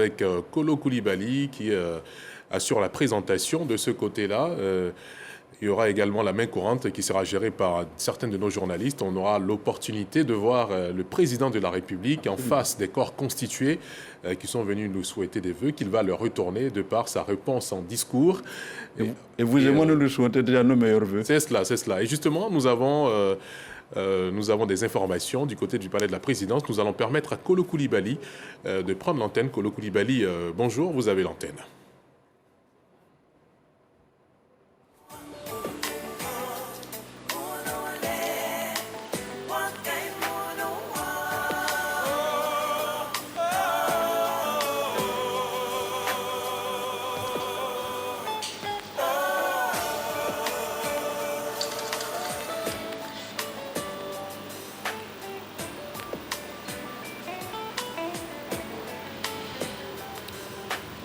avec Kolo Koulibaly qui assure la présentation de ce côté-là. Il y aura également la main courante qui sera gérée par certains de nos journalistes. On aura l'opportunité de voir le président de la République en face des corps constitués qui sont venus nous souhaiter des vœux, qu'il va leur retourner de par sa réponse en discours. Et vous et moi, nous lui souhaitons déjà nos meilleurs vœux. C'est cela, c'est cela. Et justement, nous avons des informations du côté du palais de la présidence. Nous allons permettre à Kolo Koulibaly de prendre l'antenne. Kolo Koulibaly, bonjour, vous avez l'antenne.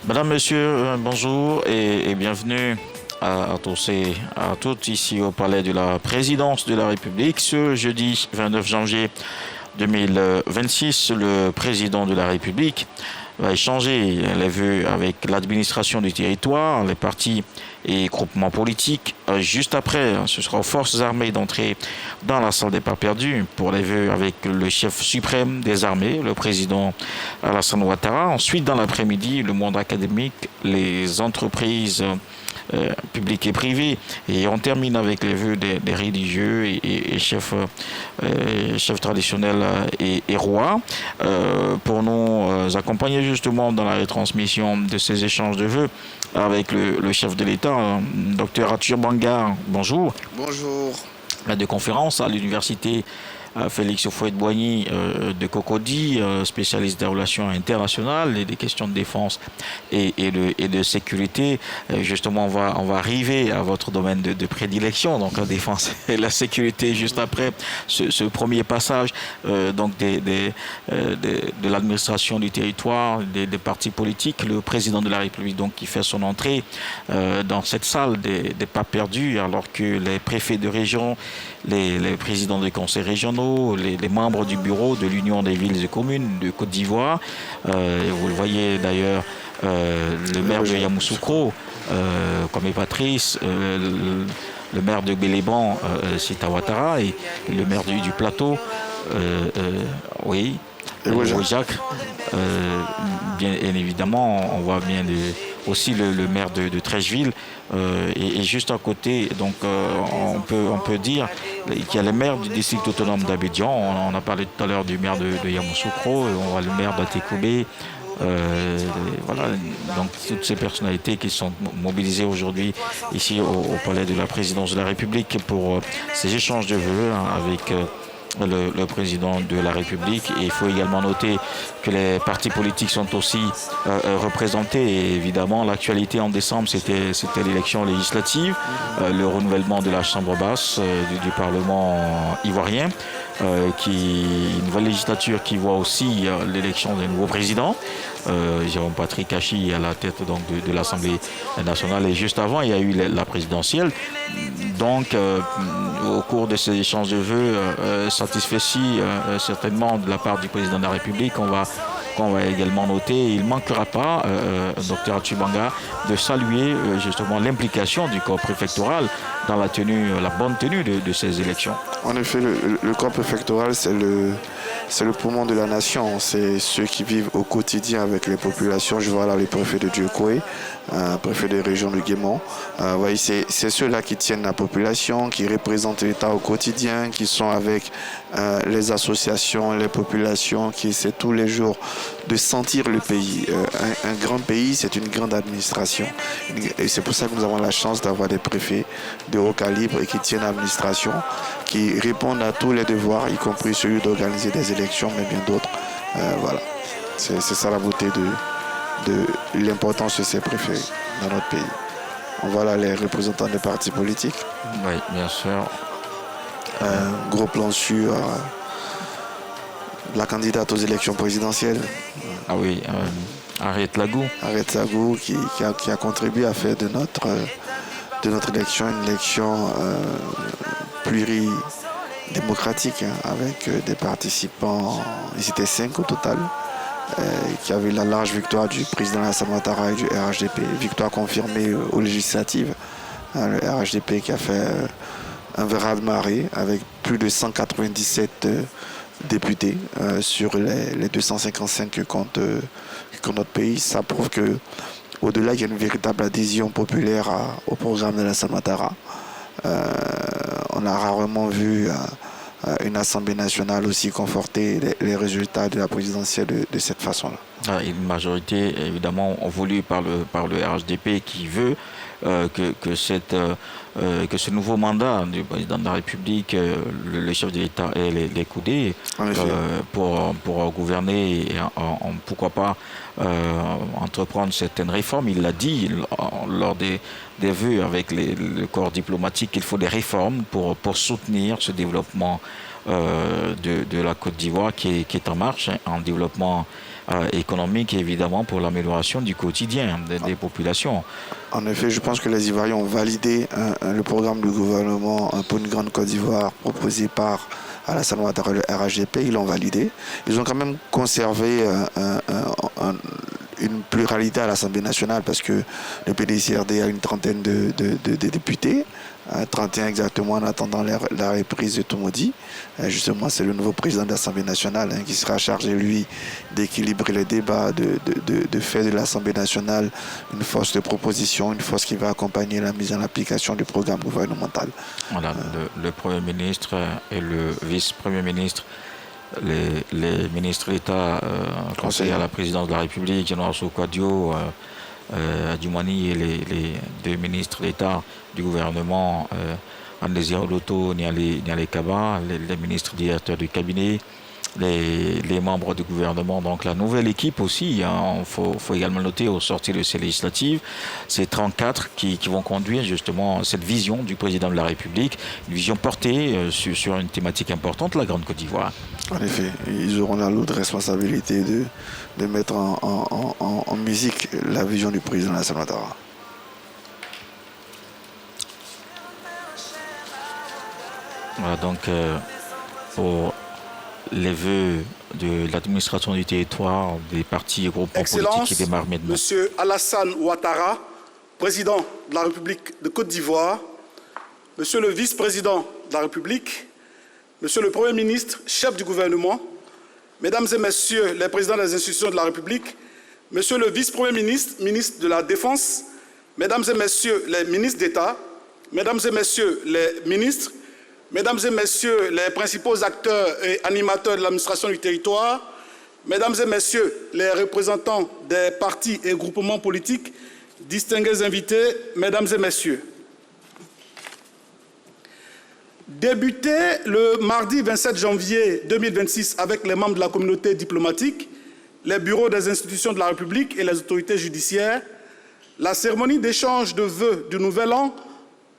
Madame, Monsieur, bonjour et bienvenue à tous et à toutes ici au Palais de la Présidence de la République. Ce jeudi 29 janvier 2026, le président de la République va échanger les vœux avec l'administration du territoire, les partis et groupements politiques. Juste après, ce sera aux forces armées d'entrer dans la salle des pas perdus pour les vœux avec le chef suprême des armées, le président Alassane Ouattara. Ensuite, dans l'après-midi, le monde académique, les entreprises publics et privés. Et on termine avec les vœux des religieux et chefs traditionnels et rois. Pour nous accompagner justement dans la retransmission de ces échanges de vœux avec le chef de l'État, Dr Arthur Banga. Bonjour. Bonjour. Maître de conférence à l'université Félix Houphouët-Boigny de Cocody, spécialiste des relations internationales et des questions de défense et de sécurité. Justement, on va arriver à votre domaine de prédilection, donc la défense et la sécurité, juste après ce premier passage donc de l'administration du territoire, des partis politiques. Le président de la République donc qui fait son entrée dans cette salle des pas perdus, alors que les préfets de région, les présidents des conseils régionaux, les membres du bureau de l'Union des villes et communes de Côte d'Ivoire, vous le voyez d'ailleurs, le maire de Yamoussoukro, comme Patrice, le maire de Béléban, Sita Ouattara, et le maire du plateau, oui, Jacques. Bien évidemment, on voit bien aussi le maire de Trècheville, et juste à côté, donc on peut dire qu'il y a le maire du district autonome d'Abidjan. On a parlé tout à l'heure du maire de Yamoussoukro, on voit le maire d'Atékoubé. Voilà, donc toutes ces personnalités qui sont mobilisées aujourd'hui ici au Palais de la Présidence de la République pour ces échanges de vœux avec le président de la République. Et il faut également noter que les partis politiques sont aussi représentés. Et évidemment, l'actualité en décembre, c'était l'élection législative, le renouvellement de la Chambre basse du Parlement ivoirien, une nouvelle législature qui voit aussi l'élection d'un nouveau président, Jérôme Patrick Kachi à la tête donc de l'Assemblée nationale. Et juste avant, il y a eu la présidentielle. Donc, au cours de ces échanges de vœux, satisfait certainement de la part du président de la République, qu'on va également noter. Il ne manquera pas, Dr Achibanga, de saluer justement l'implication du corps préfectoral dans la bonne tenue de ces élections. En effet, le corps préfectoral, c'est le poumon de la nation. C'est ceux qui vivent au quotidien avec les populations. Je vois là le préfet de Dieucoué, préfet de région de Guémont. C'est ceux-là qui tiennent la population, qui représentent l'État au quotidien, qui sont avec les associations, les populations, qui essaient tous les jours de sentir le pays. Un grand pays, c'est une grande administration. Et c'est pour ça que nous avons la chance d'avoir des préfets de haut calibre et qui tiennent l'administration, qui répondent à tous les devoirs, y compris celui d'organiser des élections, mais bien d'autres. Voilà. C'est ça la beauté de l'importance de ces préfets dans notre pays. On voit là les représentants des partis politiques. Oui, bien sûr. Un gros plan sur la candidate aux élections présidentielles. Ah oui, Harriet Lagou. Harriet Lagou qui a contribué à faire de notre élection une élection pluridémocratique, avec des participants, ils étaient 5 au total, qui avait la large victoire du président Alassane Ouattara et du RHDP, victoire confirmée aux législatives. Le RHDP qui a fait un véritable marée avec plus de 197 députés sur les 255 que compte notre pays. Ça prouve que au-delà, il y a une véritable adhésion populaire au programme d'Alassane Ouattara. On a rarement vu une Assemblée nationale aussi conforter les résultats de la présidentielle de cette façon-là. Une majorité, évidemment, voulue par le RHDP qui veut que ce nouveau mandat du président de la République, le chef de l'État ait les coudées pour gouverner et pourquoi pas entreprendre certaines réformes. Il l'a dit lors des vœux avec le corps diplomatique qu'il faut des réformes pour soutenir ce développement de la Côte d'Ivoire qui est en marche, en développement économique et évidemment pour l'amélioration du quotidien des populations. En effet, je pense que les Ivoiriens ont validé le programme du gouvernement pour une grande Côte d'Ivoire proposé par Alassane Ouattara et le RHDP. Ils l'ont validé. Ils ont quand même conservé une pluralité à l'Assemblée nationale parce que le PDCRD a une trentaine de députés, 31 exactement en attendant la reprise de Tomodi. Justement, c'est le nouveau président de l'Assemblée nationale qui sera chargé, lui, d'équilibrer les débats, de faire de l'Assemblée nationale une force de proposition, une force qui va accompagner la mise en application du programme gouvernemental. Voilà, le Premier ministre et le vice-premier ministre, les ministres d'État conseillers à la présidence de la République, Jean-François Kouadio, Adjumani et les deux ministres d'État du gouvernement, Andésir Loto, Nialé Kaba, les ministres directeurs du cabinet, les membres du gouvernement, donc la nouvelle équipe aussi, faut également noter au sortir de ces législatives, c'est 34 qui vont conduire justement cette vision du président de la République, une vision portée sur une thématique importante, la Grande Côte d'Ivoire. En effet, ils auront la lourde responsabilité de mettre en musique la vision du président Alassane Ouattara. Voilà donc pour les vœux de l'administration du territoire, des partis et groupements politiques qui démarrent maintenant. Monsieur Alassane Ouattara, président de la République de Côte d'Ivoire, Monsieur le vice-président de la République, Monsieur le Premier ministre, chef du gouvernement, Mesdames et Messieurs les présidents des institutions de la République, Monsieur le vice-premier ministre, ministre de la Défense, Mesdames et Messieurs les ministres d'État, Mesdames et Messieurs les ministres, Mesdames et Messieurs les principaux acteurs et animateurs de l'administration du territoire, Mesdames et Messieurs les représentants des partis et groupements politiques, distingués invités, Mesdames et Messieurs. Débuté le mardi 27 janvier 2026 avec les membres de la communauté diplomatique, les bureaux des institutions de la République et les autorités judiciaires, la cérémonie d'échange de vœux du Nouvel An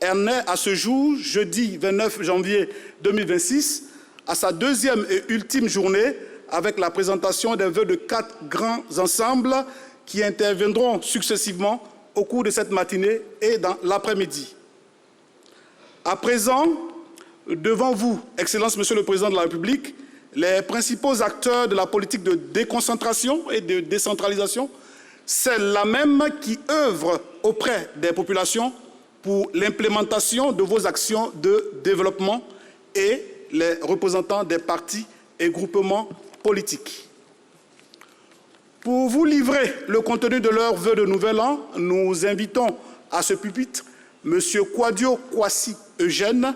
en est à ce jour, jeudi 29 janvier 2026, à sa deuxième et ultime journée avec la présentation des vœux de 4 grands ensembles qui interviendront successivement au cours de cette matinée et dans l'après-midi. À présent, devant vous, Excellence, Monsieur le Président de la République, les principaux acteurs de la politique de déconcentration et de décentralisation, celles-là même qui œuvrent auprès des populations pour l'implémentation de vos actions de développement et les représentants des partis et groupements politiques. Pour vous livrer le contenu de leurs vœux de Nouvel An, nous invitons à ce pupitre M. Kouadio Kwasi Eugène,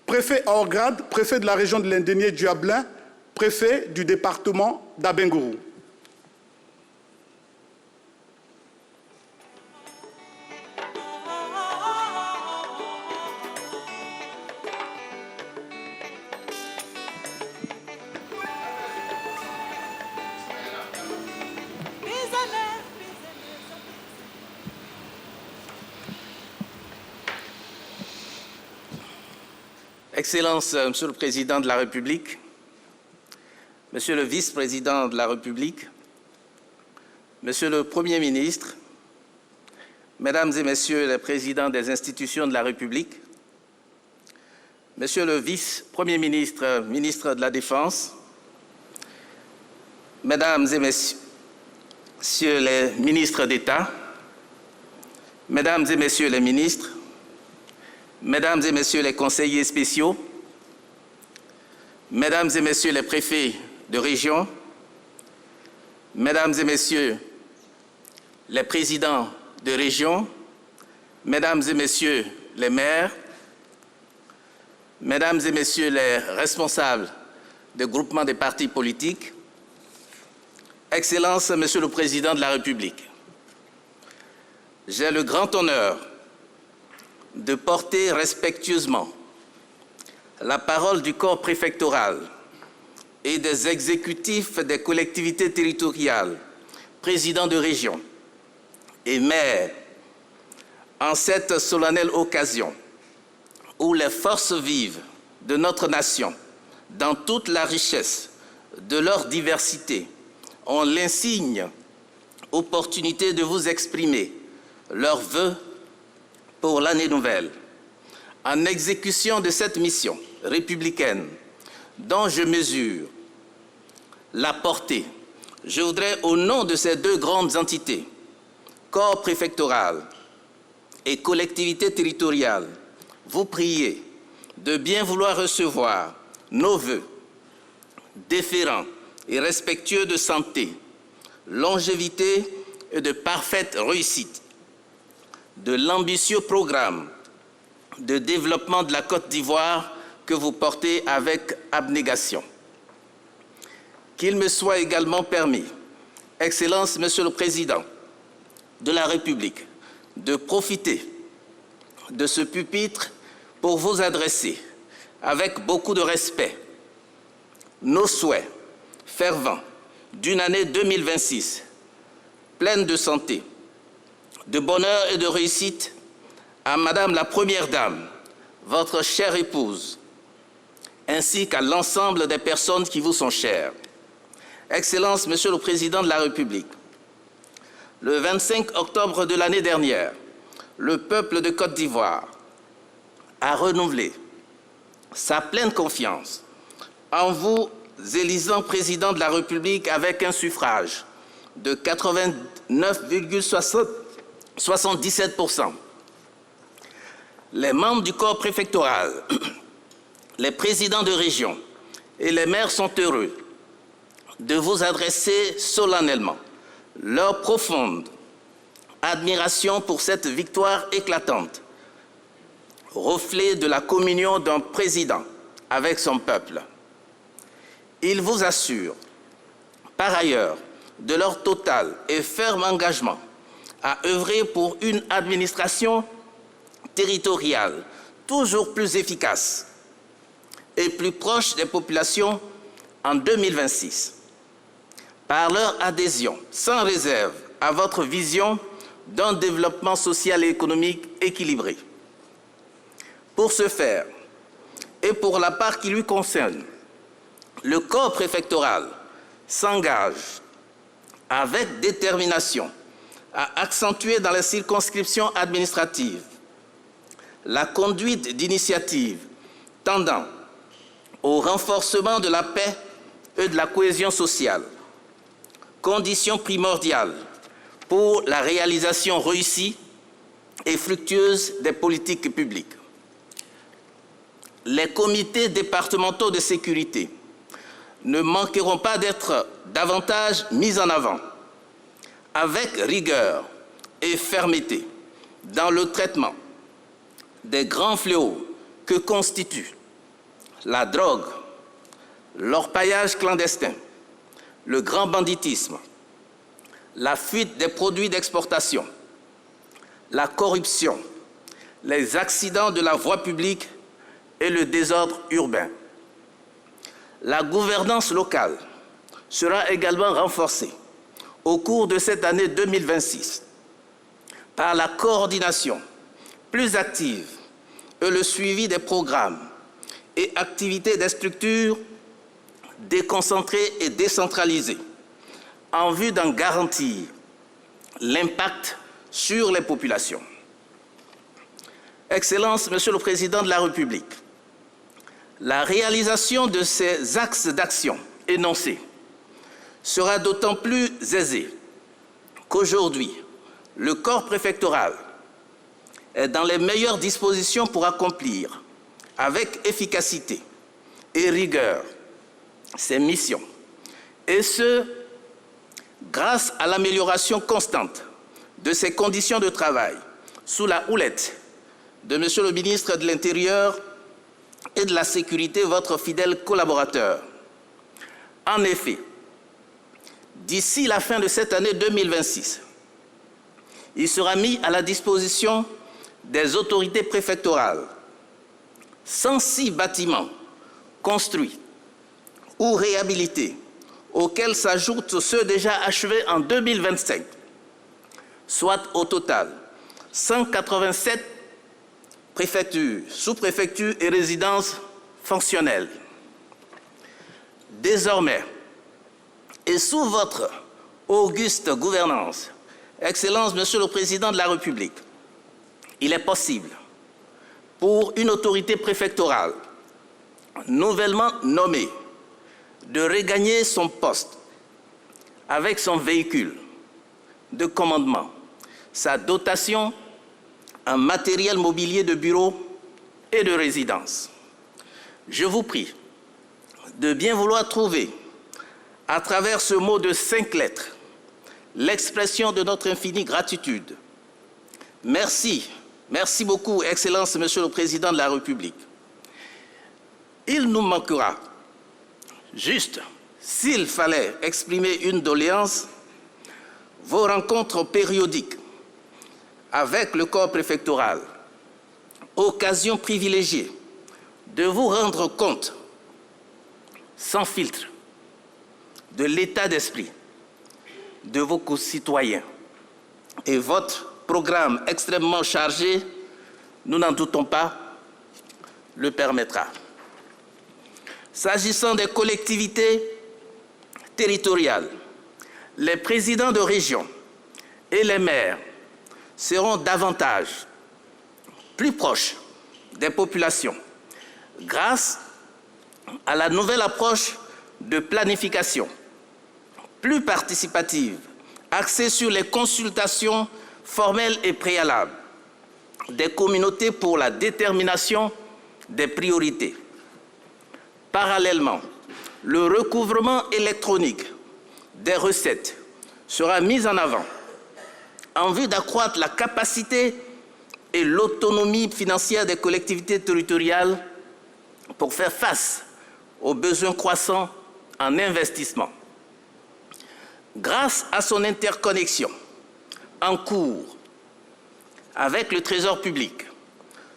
préfet hors grade, préfet de la région de l'Indénié-Duablin, préfet du département d'Abengourou. Excellence, Monsieur le Président de la République, Monsieur le Vice-président de la République, Monsieur le Premier ministre, Mesdames et Messieurs les présidents des institutions de la République, Monsieur le Vice-premier ministre, ministre de la Défense, Mesdames et Messieurs les ministres d'État, Mesdames et Messieurs les ministres, Mesdames et Messieurs les conseillers spéciaux, Mesdames et Messieurs les préfets de région, Mesdames et Messieurs les présidents de région, Mesdames et Messieurs les maires, Mesdames et Messieurs les responsables de groupements des partis politiques, Excellences, Monsieur le Président de la République, j'ai le grand honneur de porter respectueusement la parole du corps préfectoral et des exécutifs des collectivités territoriales, présidents de région et maires, en cette solennelle occasion où les forces vives de notre nation, dans toute la richesse de leur diversité, ont l'insigne opportunité de vous exprimer leurs vœux pour l'année nouvelle, en exécution de cette mission républicaine dont je mesure la portée. Je voudrais, au nom de ces deux grandes entités, corps préfectoral et collectivités territoriales, vous prier de bien vouloir recevoir nos vœux déférents et respectueux de santé, longévité et de parfaite réussite de l'ambitieux programme de développement de la Côte d'Ivoire que vous portez avec abnégation. Qu'il me soit également permis, Excellence, Monsieur le Président de la République, de profiter de ce pupitre pour vous adresser, avec beaucoup de respect, nos souhaits fervents d'une année 2026 pleine de santé, de bonheur et de réussite à Madame la Première Dame, votre chère épouse, ainsi qu'à l'ensemble des personnes qui vous sont chères. Excellence, Monsieur le Président de la République, le 25 octobre de l'année dernière, le peuple de Côte d'Ivoire a renouvelé sa pleine confiance en vous élisant président de la République avec un suffrage de 89,77%. Les membres du corps préfectoral, les présidents de région et les maires sont heureux de vous adresser solennellement leur profonde admiration pour cette victoire éclatante, reflet de la communion d'un président avec son peuple. Ils vous assurent, par ailleurs, de leur total et ferme engagement à œuvrer pour une administration territoriale toujours plus efficace et plus proche des populations en 2026. Par leur adhésion sans réserve à votre vision d'un développement social et économique équilibré. Pour ce faire, et pour la part qui lui concerne, le corps préfectoral s'engage avec détermination à accentuer dans les circonscriptions administratives la conduite d'initiatives tendant au renforcement de la paix et de la cohésion sociale, condition primordiale pour la réalisation réussie et fructueuse des politiques publiques. Les comités départementaux de sécurité ne manqueront pas d'être davantage mis en avant, avec rigueur et fermeté, dans le traitement des grands fléaux que constituent la drogue, l'orpaillage clandestin, le grand banditisme, la fuite des produits d'exportation, la corruption, les accidents de la voie publique et le désordre urbain. La gouvernance locale sera également renforcée au cours de cette année 2026 par la coordination plus active et le suivi des programmes et activités des structures déconcentrées et décentralisées en vue d'en garantir l'impact sur les populations. Excellence, Monsieur le Président de la République, la réalisation de ces axes d'action énoncés sera d'autant plus aisée qu'aujourd'hui, le corps préfectoral est dans les meilleures dispositions pour accomplir avec efficacité et rigueur ses missions, et ce, grâce à l'amélioration constante de ses conditions de travail sous la houlette de Monsieur le ministre de l'Intérieur et de la Sécurité, votre fidèle collaborateur. En effet, d'ici la fin de cette année 2026, il sera mis à la disposition des autorités préfectorales 106 bâtiments construits ou réhabilités, auxquels s'ajoutent ceux déjà achevés en 2025, soit au total 187 préfectures, sous-préfectures et résidences fonctionnelles. Désormais, et sous votre auguste gouvernance, Excellence, Monsieur le Président de la République, il est possible pour une autorité préfectorale nouvellement nommée de regagner son poste avec son véhicule de commandement, sa dotation en matériel mobilier de bureau et de résidence. Je vous prie de bien vouloir trouver, à travers ce mot de 5 lettres, l'expression de notre infinie gratitude. Merci, merci beaucoup, Excellence, Monsieur le Président de la République. Il nous manquera, juste, s'il fallait exprimer une doléance, vos rencontres périodiques avec le corps préfectoral, occasion privilégiée de vous rendre compte, sans filtre, de l'état d'esprit de vos concitoyens. Et votre programme extrêmement chargé, nous n'en doutons pas, le permettra. S'agissant des collectivités territoriales, les présidents de région et les maires seront davantage plus proches des populations grâce à la nouvelle approche de planification plus participative, axée sur les consultations formelles et préalables des communautés pour la détermination des priorités. Parallèlement, le recouvrement électronique des recettes sera mis en avant en vue d'accroître la capacité et l'autonomie financière des collectivités territoriales pour faire face aux besoins croissants en investissement. Grâce à son interconnexion en cours avec le Trésor public,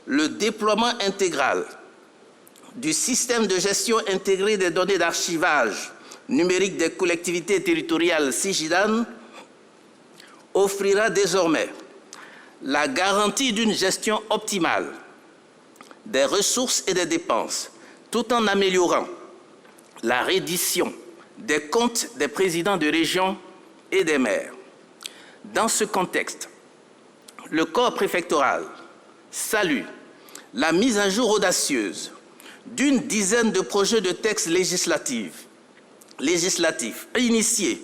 le déploiement intégral du système de gestion intégrée des données d'archivage numérique des collectivités territoriales SIGIDAN offrira désormais la garantie d'une gestion optimale des ressources et des dépenses, tout en améliorant la reddition des comptes des présidents de région et des maires. Dans ce contexte, le corps préfectoral salue la mise à jour audacieuse d'une dizaine de projets de textes législatifs initiés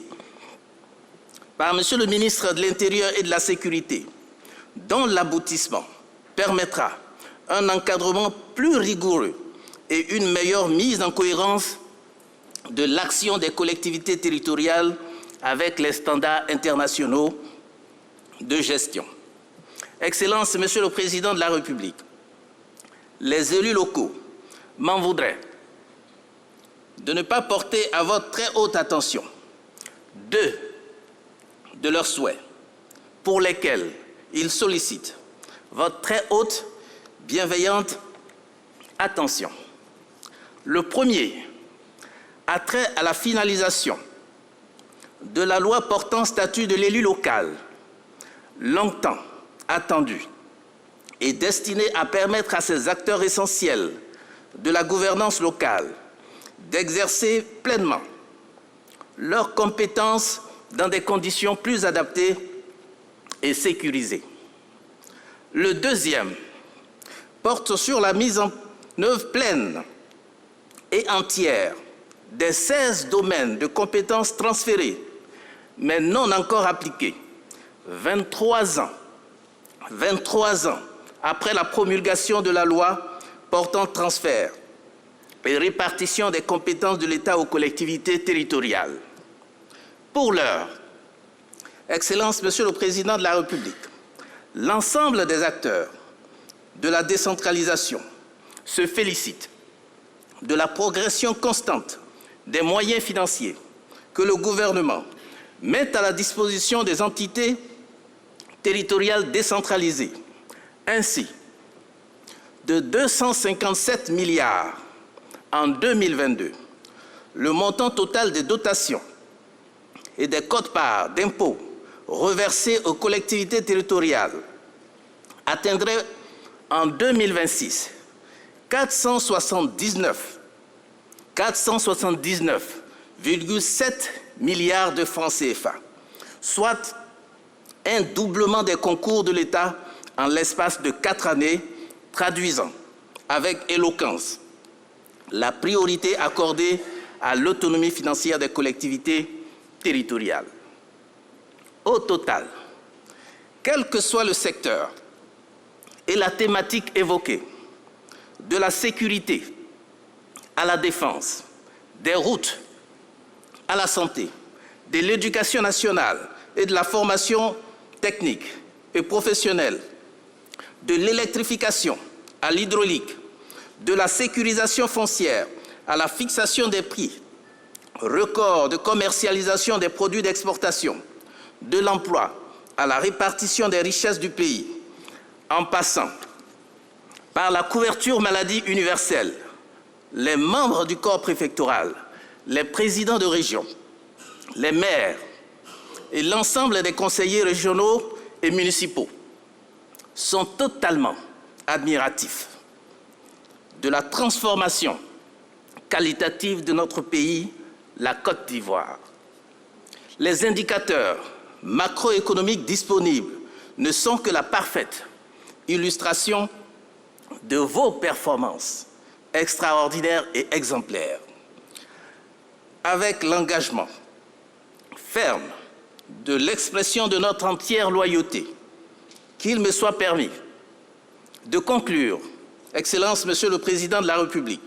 par Monsieur le ministre de l'Intérieur et de la Sécurité, dont l'aboutissement permettra un encadrement plus rigoureux et une meilleure mise en cohérence de l'action des collectivités territoriales avec les standards internationaux de gestion. Excellence, Monsieur le Président de la République, les élus locaux m'en voudraient de ne pas porter à votre très haute attention deux de leurs souhaits pour lesquels ils sollicitent votre très haute, bienveillante attention. Le premier a trait à la finalisation de la loi portant statut de l'élu local, longtemps attendue et destinée à permettre à ces acteurs essentiels de la gouvernance locale d'exercer pleinement leurs compétences dans des conditions plus adaptées et sécurisées. Le deuxième porte sur la mise en œuvre pleine et entière des 16 domaines de compétences transférés, mais non encore appliqués, 23 ans après la promulgation de la loi portant transfert et répartition des compétences de l'État aux collectivités territoriales. Pour l'heure, Excellence, Monsieur le Président de la République, l'ensemble des acteurs de la décentralisation se félicitent de la progression constante des moyens financiers que le gouvernement met à la disposition des entités territoriales décentralisées. Ainsi, de 257 milliards en 2022, le montant total des dotations et des quotes-parts d'impôts reversés aux collectivités territoriales atteindrait en 2026 479,7 milliards de francs CFA, soit un doublement des concours de l'État en l'espace de 4 années, traduisant avec éloquence la priorité accordée à l'autonomie financière des collectivités territoriales. Au total, quel que soit le secteur et la thématique évoquée, de la sécurité à la défense, des routes à la santé, de l'éducation nationale et de la formation technique et professionnelle, de l'électrification à l'hydraulique, de la sécurisation foncière à la fixation des prix, record de commercialisation des produits d'exportation, de l'emploi à la répartition des richesses du pays, en passant par la couverture maladie universelle, les membres du corps préfectoral, les présidents de région, les maires et l'ensemble des conseillers régionaux et municipaux sont totalement admiratifs de la transformation qualitative de notre pays, la Côte d'Ivoire. Les indicateurs macroéconomiques disponibles ne sont que la parfaite illustration de vos performances extraordinaires et exemplaires. Avec l'engagement ferme de l'expression de notre entière loyauté, qu'il me soit permis de conclure, Excellence, Monsieur le Président de la République,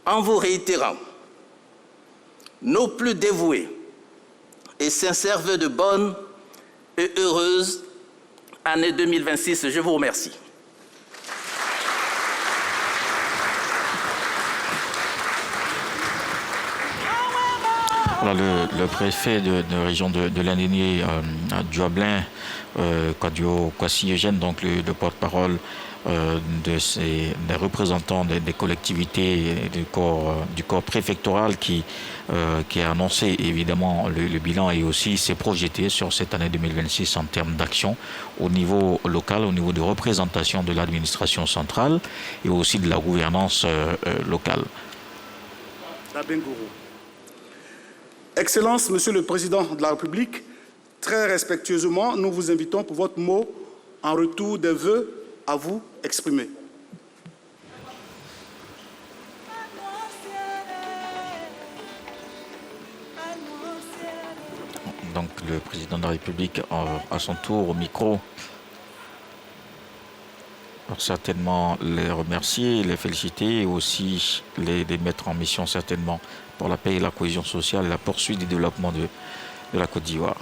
en vous réitérant nos plus dévoués et sincères vœux de bonne et heureuse année 2026. Je vous remercie. Voilà, le préfet de région de l'Indénié, Duablin Kwasigogène, donc le porte-parole des représentants des collectivités et du corps préfectoral qui a annoncé évidemment le bilan et aussi s'est projeté sur cette année 2026 en termes d'action au niveau local, au niveau de représentation de l'administration centrale et aussi de la gouvernance locale. Excellence, Monsieur le Président de la République, très respectueusement, nous vous invitons pour votre mot en retour des vœux à vous exprimer. Donc le Président de la République, à son tour au micro, pour certainement les remercier, les féliciter et aussi les mettre en mission certainement pour la paix et la cohésion sociale et la poursuite du développement de la Côte d'Ivoire.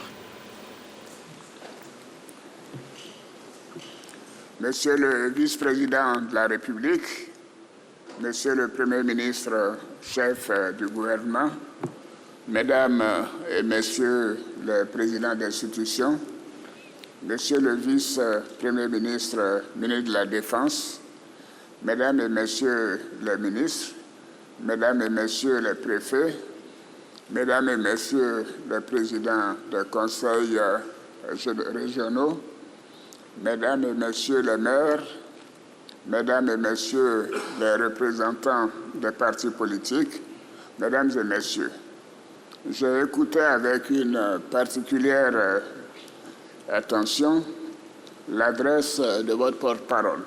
Monsieur le vice-président de la République, Monsieur le Premier ministre, chef du gouvernement, Mesdames et Messieurs les présidents d'institutions, Monsieur le vice-premier ministre, ministre de la Défense, Mesdames et Messieurs les ministres, Mesdames et Messieurs les préfets, Mesdames et Messieurs les présidents des conseils régionaux, Mesdames et Messieurs les maires, Mesdames et Messieurs les représentants des partis politiques, Mesdames et Messieurs, j'ai écouté avec une particulière attention l'adresse de votre porte-parole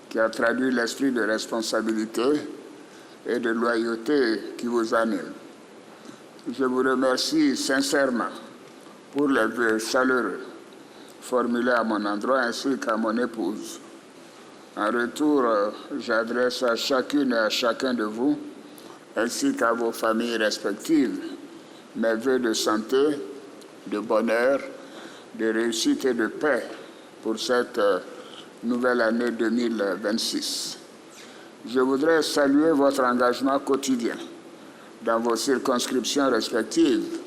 qui a traduit l'esprit de responsabilité et de loyauté qui vous anime. je vous remercie sincèrement pour les vœux chaleureux formulés à mon endroit ainsi qu'à mon épouse. En retour, j'adresse à chacune et à chacun de vous, ainsi qu'à vos familles respectives, mes vœux de santé, de bonheur, de réussite et de paix pour cette nouvelle année 2026. Je voudrais saluer votre engagement quotidien dans vos circonscriptions respectives,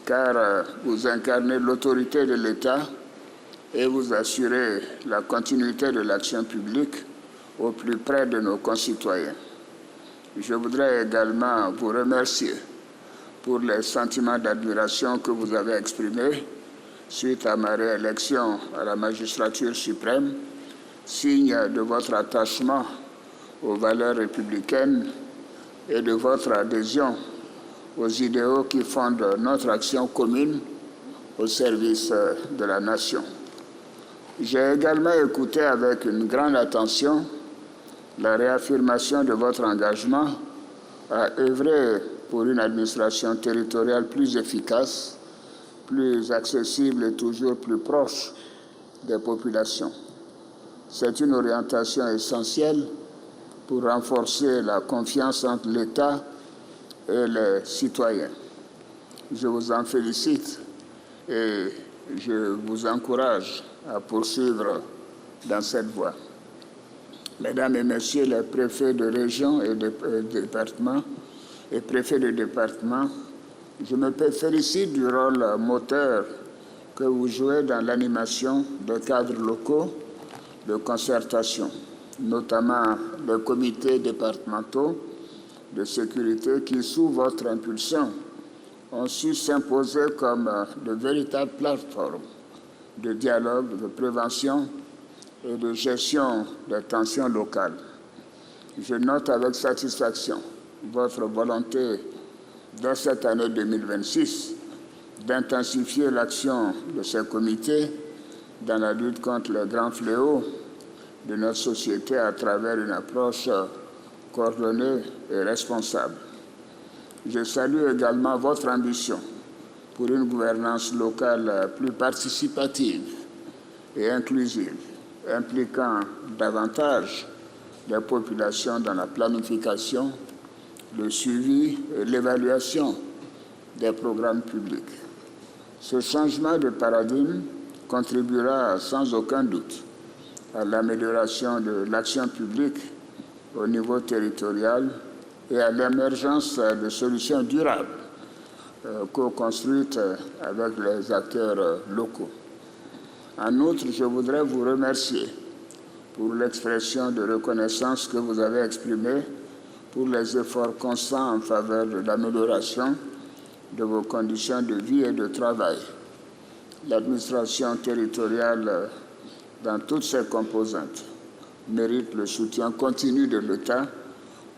car vous incarnez l'autorité de l'État et vous assurez la continuité de l'action publique au plus près de nos concitoyens. Je voudrais également vous remercier pour les sentiments d'admiration que vous avez exprimés suite à ma réélection à la magistrature suprême, signe de votre attachement aux valeurs républicaines et de votre adhésion aux idéaux qui fondent notre action commune au service de la nation. J'ai également écouté avec une grande attention la réaffirmation de votre engagement à œuvrer pour une administration territoriale plus efficace, plus accessible et toujours plus proche des populations. C'est une orientation essentielle pour renforcer la confiance entre l'État et les citoyens. Je vous en félicite et je vous encourage à poursuivre dans cette voie. Mesdames et Messieurs les préfets de région et de département et préfets de département, je me félicite du rôle moteur que vous jouez dans l'animation des cadres locaux de concertation, notamment les comités départementaux de sécurité qui, sous votre impulsion, ont su s'imposer comme de véritables plateformes de dialogue, de prévention et de gestion des tensions locales. Je note avec satisfaction votre volonté dans cette année 2026 d'intensifier l'action de ces comités dans la lutte contre les grands fléaux de notre société à travers une approche coordonnée et responsable. Je salue également votre ambition pour une gouvernance locale plus participative et inclusive, impliquant davantage les populations dans la planification, le suivi et l'évaluation des programmes publics. Ce changement de paradigme contribuera sans aucun doute à l'amélioration de l'action publique au niveau territorial et à l'émergence de solutions durables co-construites avec les acteurs locaux. En outre, je voudrais vous remercier pour l'expression de reconnaissance que vous avez exprimée pour les efforts constants en faveur de l'amélioration de vos conditions de vie et de travail. L'administration territoriale, dans toutes ses composantes, mérite le soutien continu de l'État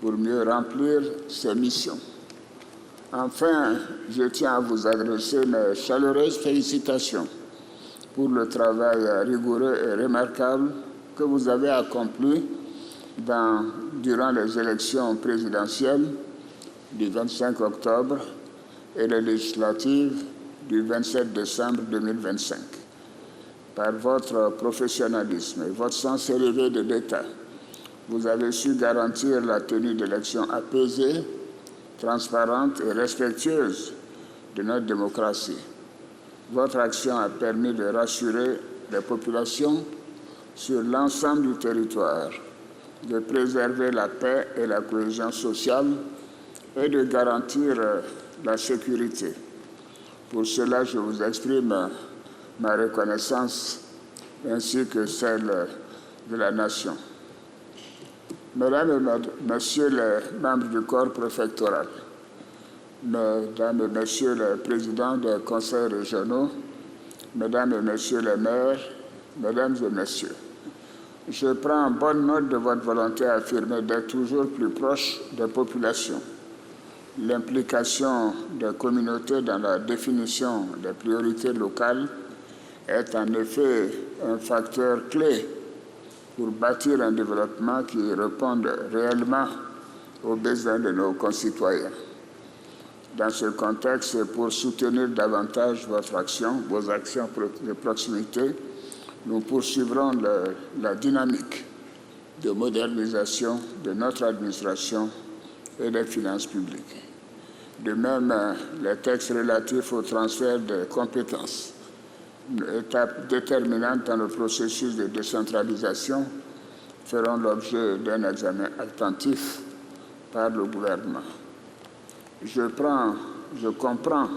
pour mieux remplir ses missions. Enfin, je tiens à vous adresser mes chaleureuses félicitations pour le travail rigoureux et remarquable que vous avez accompli durant les élections présidentielles du 25 octobre et les législatives du 27 décembre 2025. Par votre professionnalisme et votre sens élevé de l'État, vous avez su garantir la tenue d'élections apaisées, transparentes et respectueuses de notre démocratie. Votre action a permis de rassurer les populations sur l'ensemble du territoire, de préserver la paix et la cohésion sociale et de garantir la sécurité. Pour cela, je vous exprime ma reconnaissance ainsi que celle de la nation. Mesdames et Messieurs les membres du corps préfectoral, Mesdames et Messieurs les présidents des conseils régionaux, Mesdames et Messieurs les maires, Mesdames et Messieurs, je prends bonne note de votre volonté affirmée d'être toujours plus proche des populations. L'implication des communautés dans la définition des priorités locales est en effet un facteur clé pour bâtir un développement qui réponde réellement aux besoins de nos concitoyens. Dans ce contexte, et pour soutenir davantage votre action, vos actions de proximité, nous poursuivrons la dynamique de modernisation de notre administration et des finances publiques. De même, les textes relatifs au transfert de compétences, une étape déterminante dans le processus de décentralisation, feront l'objet d'un examen attentif par le gouvernement. Je comprends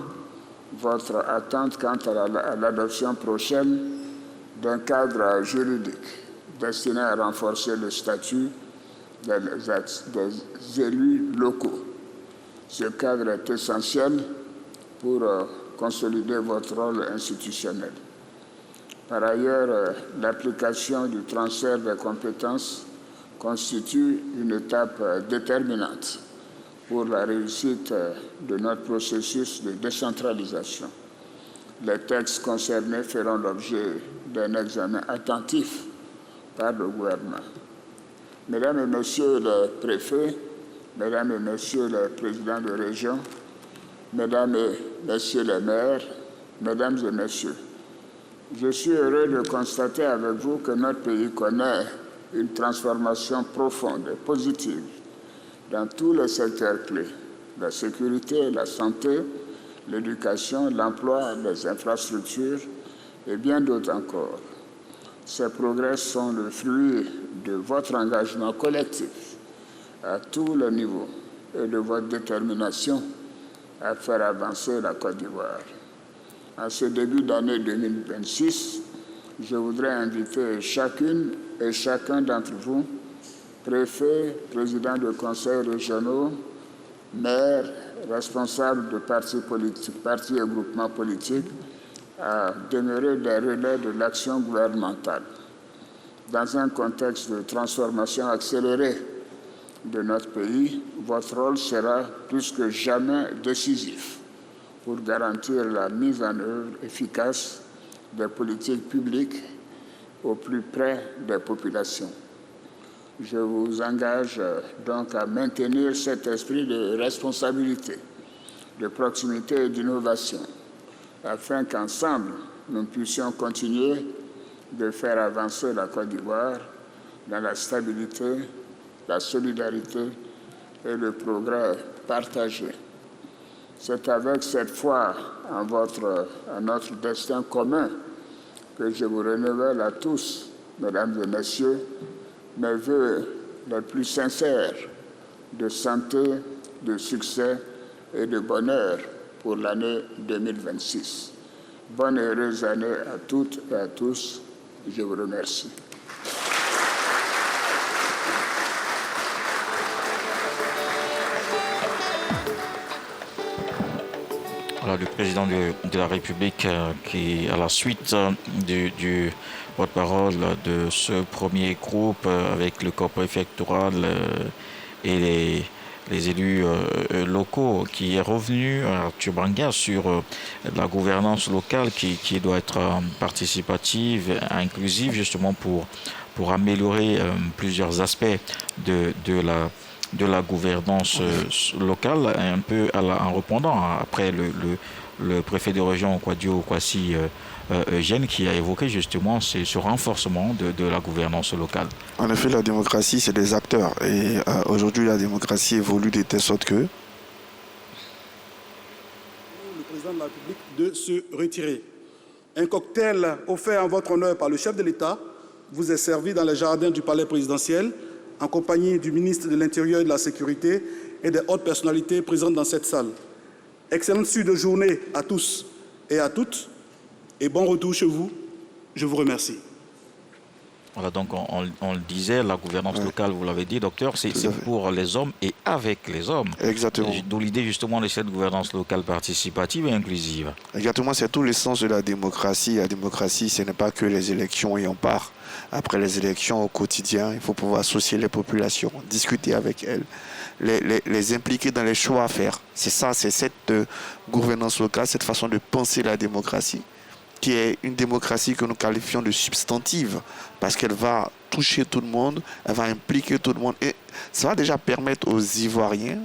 votre attente quant à l'adoption prochaine d'un cadre juridique destiné à renforcer le statut des élus locaux. Ce cadre est essentiel pour consolider votre rôle institutionnel. Par ailleurs, l'application du transfert des compétences constitue une étape déterminante pour la réussite de notre processus de décentralisation. Les textes concernés feront l'objet d'un examen attentif par le gouvernement. Mesdames et Messieurs les préfets, Mesdames et Messieurs les présidents de région, Mesdames et Messieurs les maires, Mesdames et Messieurs, je suis heureux de constater avec vous que notre pays connaît une transformation profonde et positive dans tous les secteurs clés, la sécurité, la santé, l'éducation, l'emploi, les infrastructures et bien d'autres encore. Ces progrès sont le fruit de votre engagement collectif à tous les niveaux et de votre détermination à faire avancer la Côte d'Ivoire. En ce début d'année 2026, je voudrais inviter chacune et chacun d'entre vous, préfets, présidents de conseils régionaux, maires, responsables de partis politiques, partis et groupements politiques, à demeurer des relais de l'action gouvernementale. Dans un contexte de transformation accélérée de notre pays, votre rôle sera plus que jamais décisif pour garantir la mise en œuvre efficace des politiques publiques au plus près des populations. Je vous engage donc à maintenir cet esprit de responsabilité, de proximité et d'innovation, afin qu'ensemble, nous puissions continuer de faire avancer la Côte d'Ivoire dans la stabilité, la solidarité et le progrès partagé. C'est avec cette foi en notre destin commun que je vous renouvelle à tous, Mesdames et Messieurs, mes vœux les plus sincères de santé, de succès et de bonheur pour l'année 2026. Bonne et heureuse année à toutes et à tous. Je vous remercie. Voilà, le président de la République qui, à la suite du porte-parole de ce premier groupe avec le corps préfectoral et les élus locaux, qui est revenu, Arthur Banga, sur la gouvernance locale qui doit être participative, inclusive, justement pour améliorer plusieurs aspects de la gouvernance locale, un peu en répondant après le préfet de région Kwadio Kwasi Eugène, qui a évoqué justement ce renforcement de la gouvernance locale. En effet, la démocratie, c'est des acteurs. Et aujourd'hui, la démocratie évolue de telle sorte que... Le président de la République de se retirer. Un cocktail offert en votre honneur par le chef de l'État vous est servi dans les jardins du palais présidentiel, en compagnie du ministre de l'Intérieur et de la Sécurité et des hautes personnalités présentes dans cette salle. Excellente suite de journée à tous et à toutes, et bon retour chez vous. Je vous remercie. Voilà, donc on le disait, la gouvernance locale, vous l'avez dit, docteur, c'est pour les hommes et avec les hommes. Exactement. D'où l'idée justement de cette gouvernance locale participative et inclusive. Exactement, c'est tout l'essence de la démocratie. La démocratie, ce n'est pas que les élections et on part. Après les élections, au quotidien, il faut pouvoir associer les populations, discuter avec elles, les impliquer dans les choix à faire. C'est ça, c'est cette gouvernance locale, cette façon de penser la démocratie, qui est une démocratie que nous qualifions de substantive, parce qu'elle va toucher tout le monde, elle va impliquer tout le monde. Et ça va déjà permettre aux Ivoiriens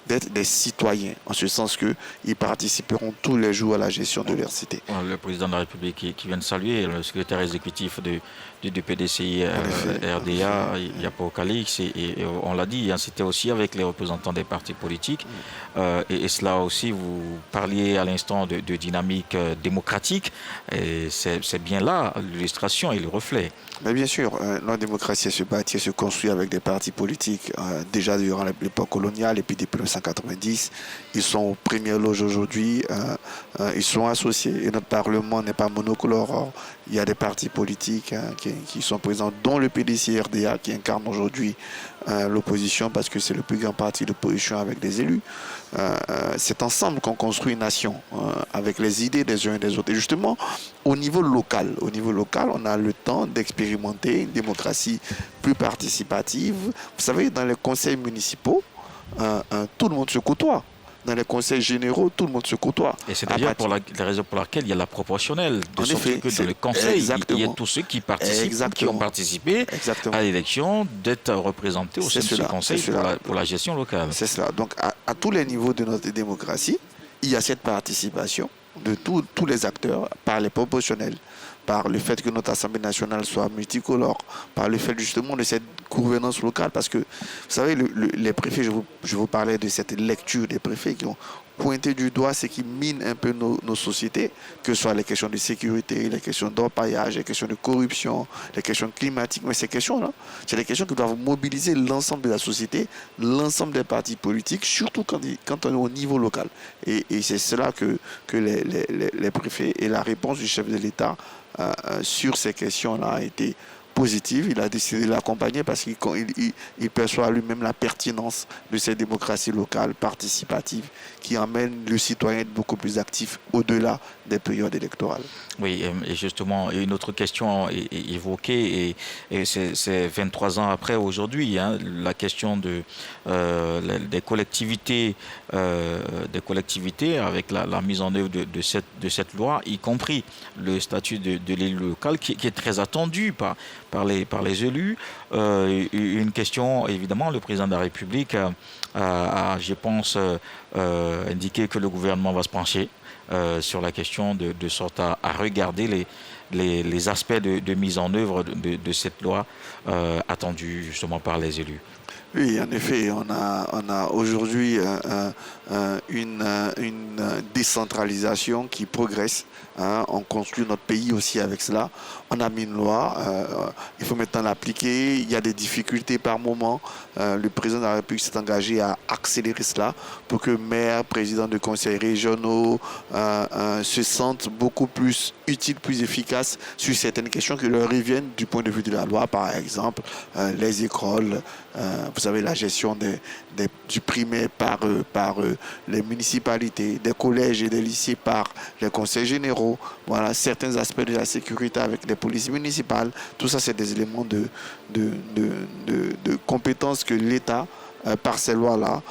d'être des citoyens, en ce sens qu'ils participeront tous les jours à la gestion de leur cité. Le président de la République qui vient de saluer le secrétaire exécutif du PDCI RDA, Yapo Calix, et on l'a dit, c'était aussi avec les représentants des partis politiques. Et cela aussi, vous parliez à l'instant de dynamique démocratique, et c'est bien là l'illustration et le reflet. Mais bien sûr, notre démocratie se bâtit, se construit avec des partis politiques déjà durant l'époque coloniale et puis depuis 1990. Ils sont aux premières loges aujourd'hui, ils sont associés et notre Parlement n'est pas monocolore. Il y a des partis politiques qui sont présents, dont le PDCI-RDA qui incarne aujourd'hui l'opposition parce que c'est le plus grand parti d'opposition avec des élus. C'est ensemble qu'on construit une nation avec les idées des uns et des autres. Et justement, au niveau local, on a le temps d'expérimenter une démocratie plus participative. Vous savez, dans les conseils municipaux, tout le monde se côtoie. Dans les conseils généraux, tout le monde se côtoie. Et c'est d'ailleurs la raison pour laquelle il y a la proportionnelle. De sorte que dans le conseil, il y a tous ceux qui participent, qui ont participé à l'élection, d'être représentés au sein de ce conseil pour la gestion locale. C'est cela. Donc, à tous les niveaux de notre démocratie, il y a cette participation de tous les acteurs par les proportionnels, par le fait que notre Assemblée nationale soit multicolore, par le fait justement de cette gouvernance locale. Parce que, vous savez, les préfets, je vous parlais de cette lecture des préfets qui ont pointé du doigt ce qui mine un peu nos sociétés, que ce soit les questions de sécurité, les questions d'orpaillage, les questions de corruption, les questions climatiques. Mais ces questions-là, c'est des questions qui doivent mobiliser l'ensemble de la société, l'ensemble des partis politiques, surtout quand on est au niveau local. Et c'est cela que les préfets et la réponse du chef de l'État sur ces questions-là a été positive. Il a décidé de l'accompagner parce qu'il perçoit lui-même la pertinence de cette démocratie locale participative qui emmène le citoyen à être beaucoup plus actif au-delà des périodes électorales. Oui, et justement, une autre question est évoquée, et c'est 23 ans après aujourd'hui, la question des collectivités avec la mise en œuvre de cette loi, y compris le statut de l'élu local qui est très attendu par les élus. Une question, évidemment, le président de la République a je pense, indiqué que le gouvernement va se pencher sur la question de sorte à regarder les aspects de mise en œuvre de cette loi attendue justement par les élus. Oui, en effet, on a aujourd'hui une décentralisation qui progresse. On construit notre pays aussi avec cela. On a mis une loi, il faut maintenant l'appliquer. Il y a des difficultés par moment. Le président de la République s'est engagé à accélérer cela pour que maires, présidents de conseils régionaux se sentent beaucoup plus utiles, plus efficaces sur certaines questions qui leur reviennent du point de vue de la loi. Par exemple, les écoles, vous savez, la gestion du primaire par les municipalités, des collèges et des lycées par les conseils généraux. Voilà, certains aspects de la sécurité avec les polices municipales. Tout ça, c'est des éléments de compétences que l'État, par ces lois-là,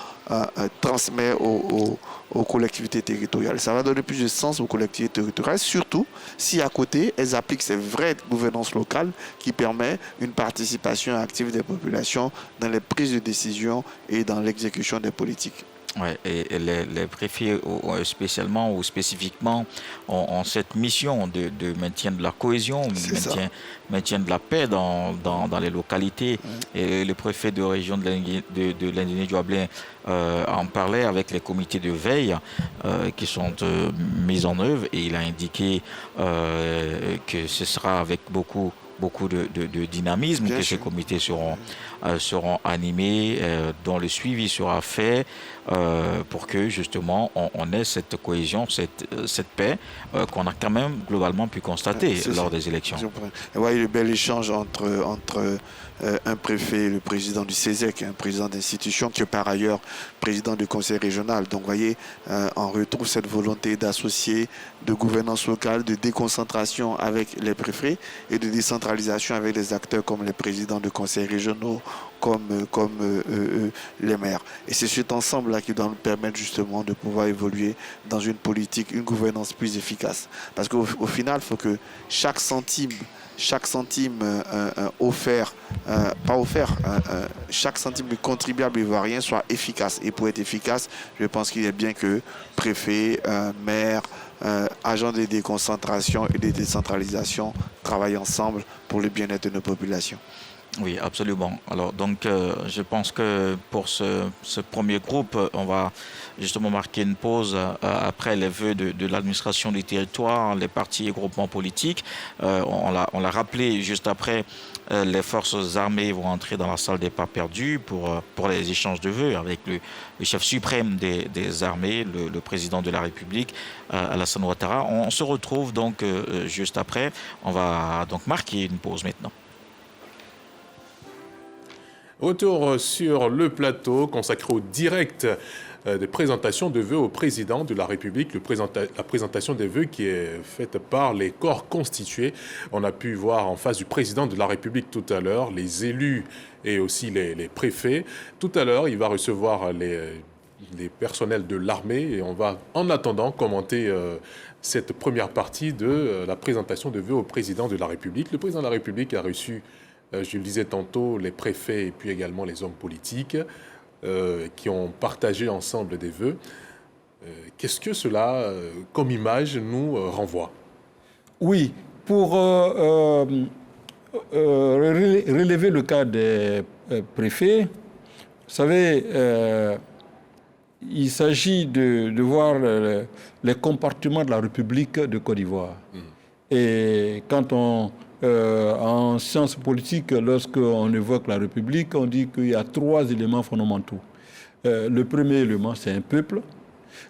transmet aux collectivités territoriales. Ça va donner plus de sens aux collectivités territoriales, surtout si à côté, elles appliquent ces vraies gouvernances locales qui permettent une participation active des populations dans les prises de décision et dans l'exécution des politiques. Ouais, et les préfets spécialement ou spécifiquement ont cette mission de maintien de la cohésion, maintien de la paix dans les localités. Et le préfet de région de Landini-Dioablin en parlait avec les comités de veille qui sont mis en œuvre, et il a indiqué que ce sera avec beaucoup de dynamisme. Bien que sûr. Ces comités seront animés, dont le suivi sera fait pour que justement on ait cette cohésion, cette paix qu'on a quand même globalement pu constater lors des élections. Vous voyez le bel échange entre un préfet et le président du CESEC, un président d'institution qui est par ailleurs président du conseil régional. Donc vous voyez, on retrouve cette volonté d'associer de gouvernance locale, de déconcentration avec les préfets et de décentralisation décentralisation avec des acteurs comme les présidents de conseils régionaux, comme les maires. Et c'est cet ensemble-là qui doit nous permettre justement de pouvoir évoluer dans une politique, une gouvernance plus efficace. Parce qu'au final, il faut que chaque centime offert, chaque centime du contribuable ivoirien soit efficace. Et pour être efficace, je pense qu'il est bien que préfet, maire, agents de déconcentration et de décentralisation travaillent ensemble pour le bien-être de nos populations. Oui, absolument. Alors, donc, je pense que pour ce premier groupe, on va justement marquer une pause après les vœux de l'administration du territoire, les partis et groupements politiques. On l'a rappelé juste après, les forces armées vont entrer dans la salle des pas perdus pour les échanges de vœux avec le chef suprême des armées, le président de la République, Alassane Ouattara. On se retrouve donc juste après. On va donc marquer une pause maintenant. Retour sur le plateau consacré au direct des présentations de vœux au président de la République, la présentation des vœux qui est faite par les corps constitués. On a pu voir en face du président de la République tout à l'heure les élus et aussi les préfets. Tout à l'heure, il va recevoir les personnels de l'armée et on va en attendant commenter cette première partie de la présentation de vœux au président de la République. Le président de la République a reçu, je le disais tantôt, les préfets et puis également les hommes politiques qui ont partagé ensemble des vœux. Qu'est-ce que cela, comme image, nous renvoie? Oui, pour relever le cas des préfets, vous savez, il s'agit de voir les comportements de la République de Côte d'Ivoire. Et quand en sciences politiques, lorsqu'on évoque la République, on dit qu'il y a 3 éléments fondamentaux. Le premier élément, c'est un peuple.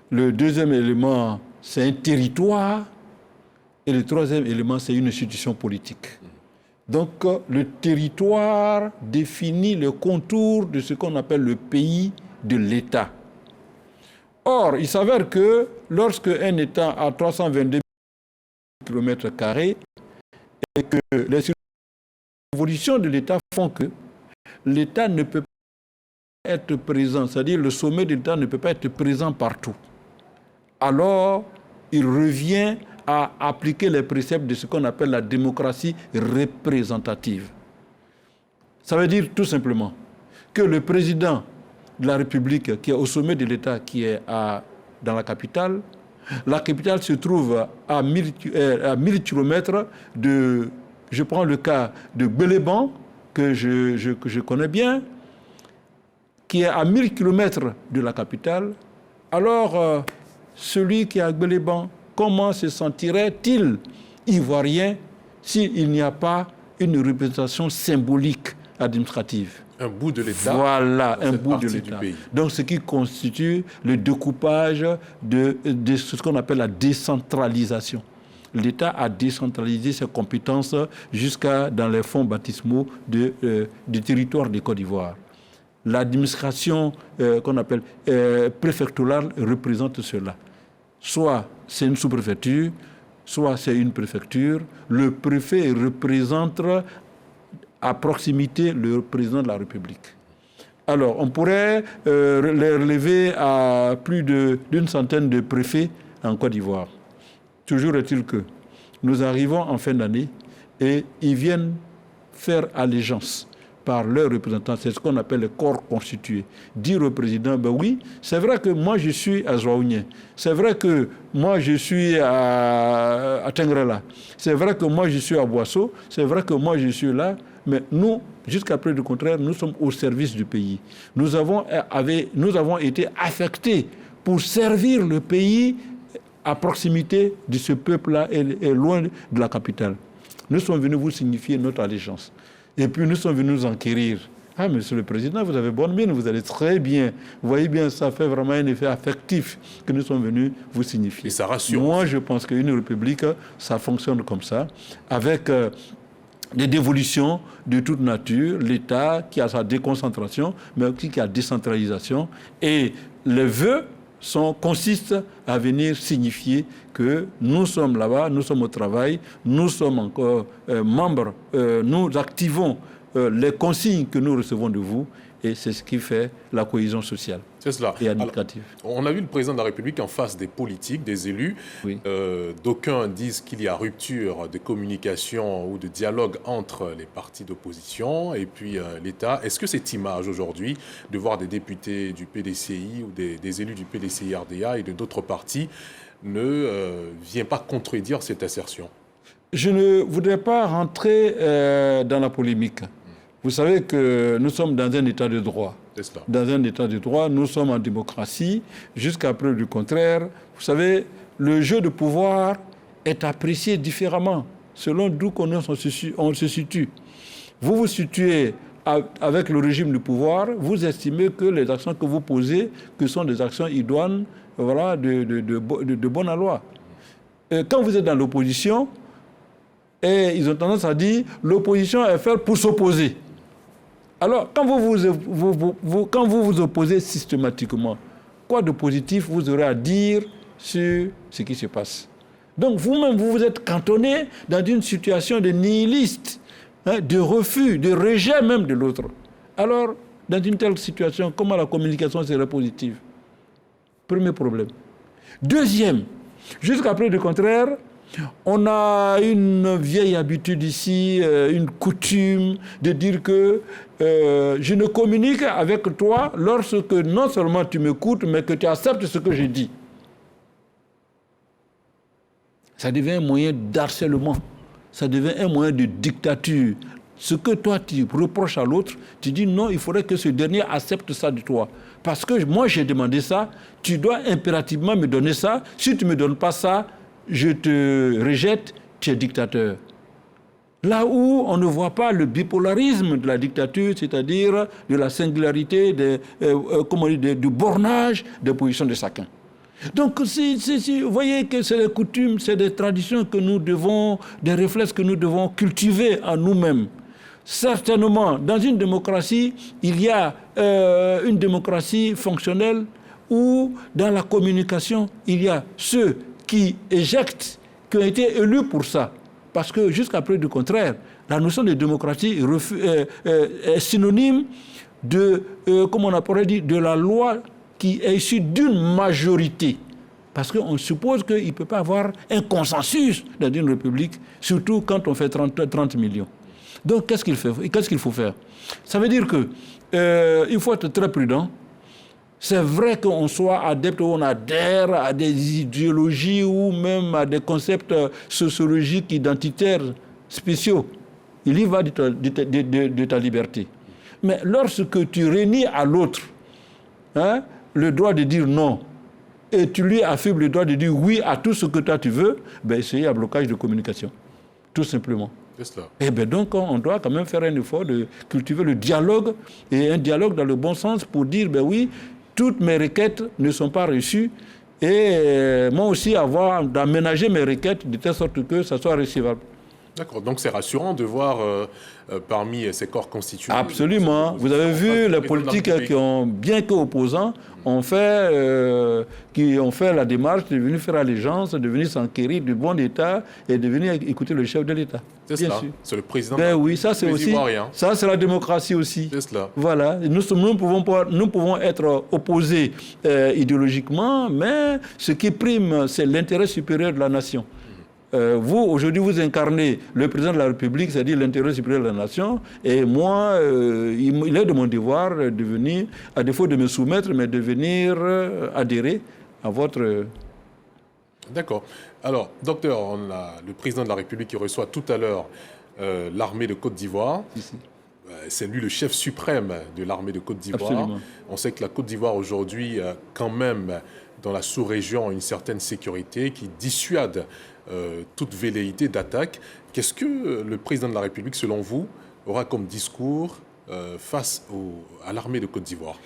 Le deuxième élément, c'est un territoire. Et le troisième élément, c'est une institution politique. Donc, le territoire définit le contour de ce qu'on appelle le pays de l'État. Or, il s'avère que lorsque un État a 322 km² et que les évolutions de l'État font que l'État ne peut pas être présent, c'est-à-dire le sommet de l'État ne peut pas être présent partout. Alors, il revient à appliquer les préceptes de ce qu'on appelle la démocratie représentative. Ça veut dire tout simplement que le président de la République qui est au sommet de l'État, qui est dans la capitale se trouve à 1000 km de... Je prends le cas de Gbeleban, que je connais bien, qui est à 1000 km de la capitale. Alors, celui qui est à Gbeleban, comment se sentirait-il ivoirien s'il n'y a pas une représentation symbolique administrative? Un bout de l'État. Voilà, un bout de l'État. Donc, ce qui constitue le découpage de ce qu'on appelle la décentralisation. L'État a décentralisé ses compétences jusqu'à dans les fonds baptismaux du territoire de Côte d'Ivoire. L'administration qu'on appelle préfectorale représente cela. Soit c'est une sous-préfecture, soit c'est une préfecture. Le préfet représente à proximité le président de la République. Alors, on pourrait les relever à plus d'une centaine de préfets en Côte d'Ivoire. Toujours est-il que nous arrivons en fin d'année et ils viennent faire allégeance par leurs représentants. C'est ce qu'on appelle le corps constitué. Dire au président, ben oui, c'est vrai que moi je suis à Zouaounien. C'est vrai que moi je suis à Tengrela. C'est vrai que moi je suis à Boisseau. C'est vrai que moi je suis là. Mais nous, jusqu'à preuve du contraire, nous sommes au service du pays. Nous avons été affectés pour servir le pays à proximité de ce peuple-là et loin de la capitale. Nous sommes venus vous signifier notre allégeance. Et puis nous sommes venus nous enquérir. Ah, monsieur le président, vous avez bonne mine, vous allez très bien. Vous voyez bien, ça fait vraiment un effet affectif que nous sommes venus vous signifier. Et ça rassure. Moi, je pense qu'une république, ça fonctionne comme ça, avec des dévolutions de toute nature, l'État qui a sa déconcentration, mais aussi qui a décentralisation. Et les vœux consistent à venir signifier que nous sommes là-bas, nous sommes au travail, nous sommes encore membres, nous activons les consignes que nous recevons de vous, et c'est ce qui fait la cohésion sociale. C'est cela. Et administrative. On a vu le président de la République en face des politiques, des élus. Oui. D'aucuns disent qu'il y a rupture de communication ou de dialogue entre les partis d'opposition et puis l'État. Est-ce que cette image aujourd'hui de voir des députés du PDCI ou des élus du PDCI-RDA et de d'autres partis ne vient pas contredire cette assertion? Je ne voudrais pas rentrer dans la polémique. Vous savez que nous sommes dans un état de droit. Dans un état de droit, nous sommes en démocratie, jusqu'à preuve du contraire. Vous savez, le jeu de pouvoir est apprécié différemment, selon d'où on se situe. Vous vous situez avec le régime du pouvoir, vous estimez que les actions que vous posez, que sont des actions idoines, voilà, de bonne loi. Quand vous êtes dans l'opposition, et ils ont tendance à dire l'opposition est faite pour s'opposer. Alors, quand vous vous opposez systématiquement, quoi de positif vous aurez à dire sur ce qui se passe? Donc, vous-même, vous vous êtes cantonné dans une situation de nihiliste, de refus, de rejet même de l'autre. Alors, dans une telle situation, comment la communication serait positive? Premier problème. Deuxième, jusqu'à preuve du contraire, on a une vieille habitude ici, une coutume de dire que je ne communique avec toi lorsque non seulement tu m'écoutes, mais que tu acceptes ce que je dis. Ça devient un moyen d'harcèlement, ça devient un moyen de dictature. Ce que toi tu reproches à l'autre, tu dis non, il faudrait que ce dernier accepte ça de toi. Parce que moi j'ai demandé ça, tu dois impérativement me donner ça. Si tu ne me donnes pas ça, je te rejette, tu es dictateur. Là où on ne voit pas le bipolarisme de la dictature, c'est-à-dire de la singularité, du bornage des positions de chacun. Donc, vous voyez que c'est des coutumes, c'est des traditions que nous devons, des réflexes que nous devons cultiver en nous-mêmes. Certainement, dans une démocratie, il y a une démocratie fonctionnelle où, dans la communication, il y a ceux qui éjectent, qui ont été élus pour ça. Parce que jusqu'à preuve du contraire, la notion de démocratie est synonyme de, comment on pourrait dire, de la loi qui est issue d'une majorité. Parce qu'on suppose qu'il ne peut pas avoir un consensus dans une république, surtout quand on fait 30 millions. Donc qu'est-ce qu'il faut faire? Ça veut dire qu'il faut être très prudent. C'est vrai qu'on soit adepte ou on adhère à des idéologies ou même à des concepts sociologiques, identitaires, spéciaux. Il y va de ta liberté. Mais lorsque tu renies à l'autre le droit de dire non, et tu lui affubles le droit de dire oui à tout ce que toi tu veux, ben c'est un blocage de communication, tout simplement. Et bien donc on doit quand même faire un effort de cultiver le dialogue, et un dialogue dans le bon sens pour dire ben oui, toutes mes requêtes ne sont pas reçues, et moi aussi avoir d'aménager mes requêtes de telle sorte que ça soit recevable. D'accord, donc c'est rassurant de voir parmi ces corps constitués... Absolument. Vous avez vu les politiques qui ont, bien qu'opposants, ont fait la démarche de venir faire allégeance, de venir s'enquérir du bon État et de venir écouter le chef de l'État. C'est cela, c'est le président. Ben oui, ça c'est aussi, ça c'est la démocratie aussi. C'est cela. Voilà, nous pouvons être opposés idéologiquement, mais ce qui prime, c'est l'intérêt supérieur de la nation. Vous, aujourd'hui, vous incarnez le président de la République, c'est-à-dire l'intérêt supérieur de la nation, et moi, il est de mon devoir de venir, à défaut de me soumettre, mais de venir adhérer à votre... D'accord. Alors, docteur, on a le président de la République qui reçoit tout à l'heure l'armée de Côte d'Ivoire. C'est lui le chef suprême de l'armée de Côte d'Ivoire. Absolument. On sait que la Côte d'Ivoire aujourd'hui, quand même, dans la sous-région, a une certaine sécurité qui dissuade toute velléité d'attaque. Qu'est-ce que le président de la République, selon vous, aura comme discours face à l'armée de Côte d'Ivoire?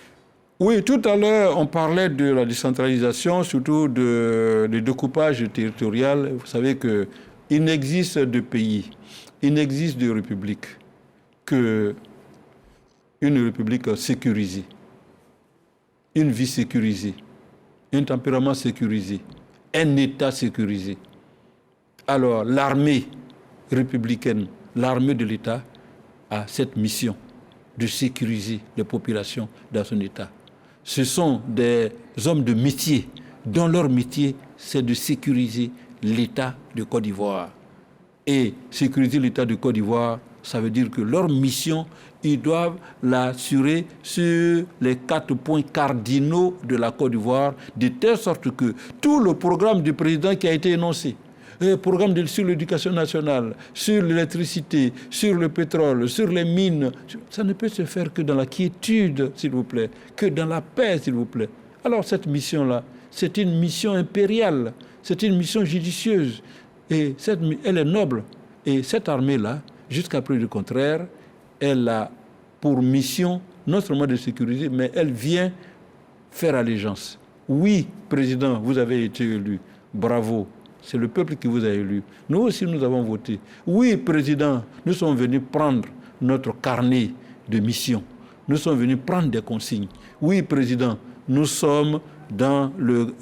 Oui, tout à l'heure, on parlait de la décentralisation, surtout de découpage territorial. Vous savez qu'il n'existe de pays, il n'existe de république qu'une république sécurisée, une vie sécurisée. un tempérament sécurisé, un État sécurisé. Alors, l'armée républicaine, l'armée de l'État a cette mission de sécuriser les populations dans son État. Ce sont des hommes de métier dont leur métier, c'est de sécuriser l'État de Côte d'Ivoire. Et sécuriser l'État de Côte d'Ivoire, ça veut dire que leur mission, ils doivent l'assurer sur les 4 points cardinaux de la Côte d'Ivoire, de telle sorte que tout le programme du président qui a été énoncé, le programme sur l'éducation nationale, sur l'électricité, sur le pétrole, sur les mines, ça ne peut se faire que dans la quiétude, s'il vous plaît, que dans la paix, s'il vous plaît. Alors cette mission-là, c'est une mission impériale, c'est une mission judicieuse, et elle est noble. Et cette armée-là, jusqu'à preuve du contraire, elle a pour mission non seulement de sécuriser, mais elle vient faire allégeance. Oui, président, vous avez été élu. Bravo. C'est le peuple qui vous a élu. Nous aussi, nous avons voté. Oui, président, nous sommes venus prendre notre carnet de mission. Nous sommes venus prendre des consignes. Oui, président, nous sommes dans le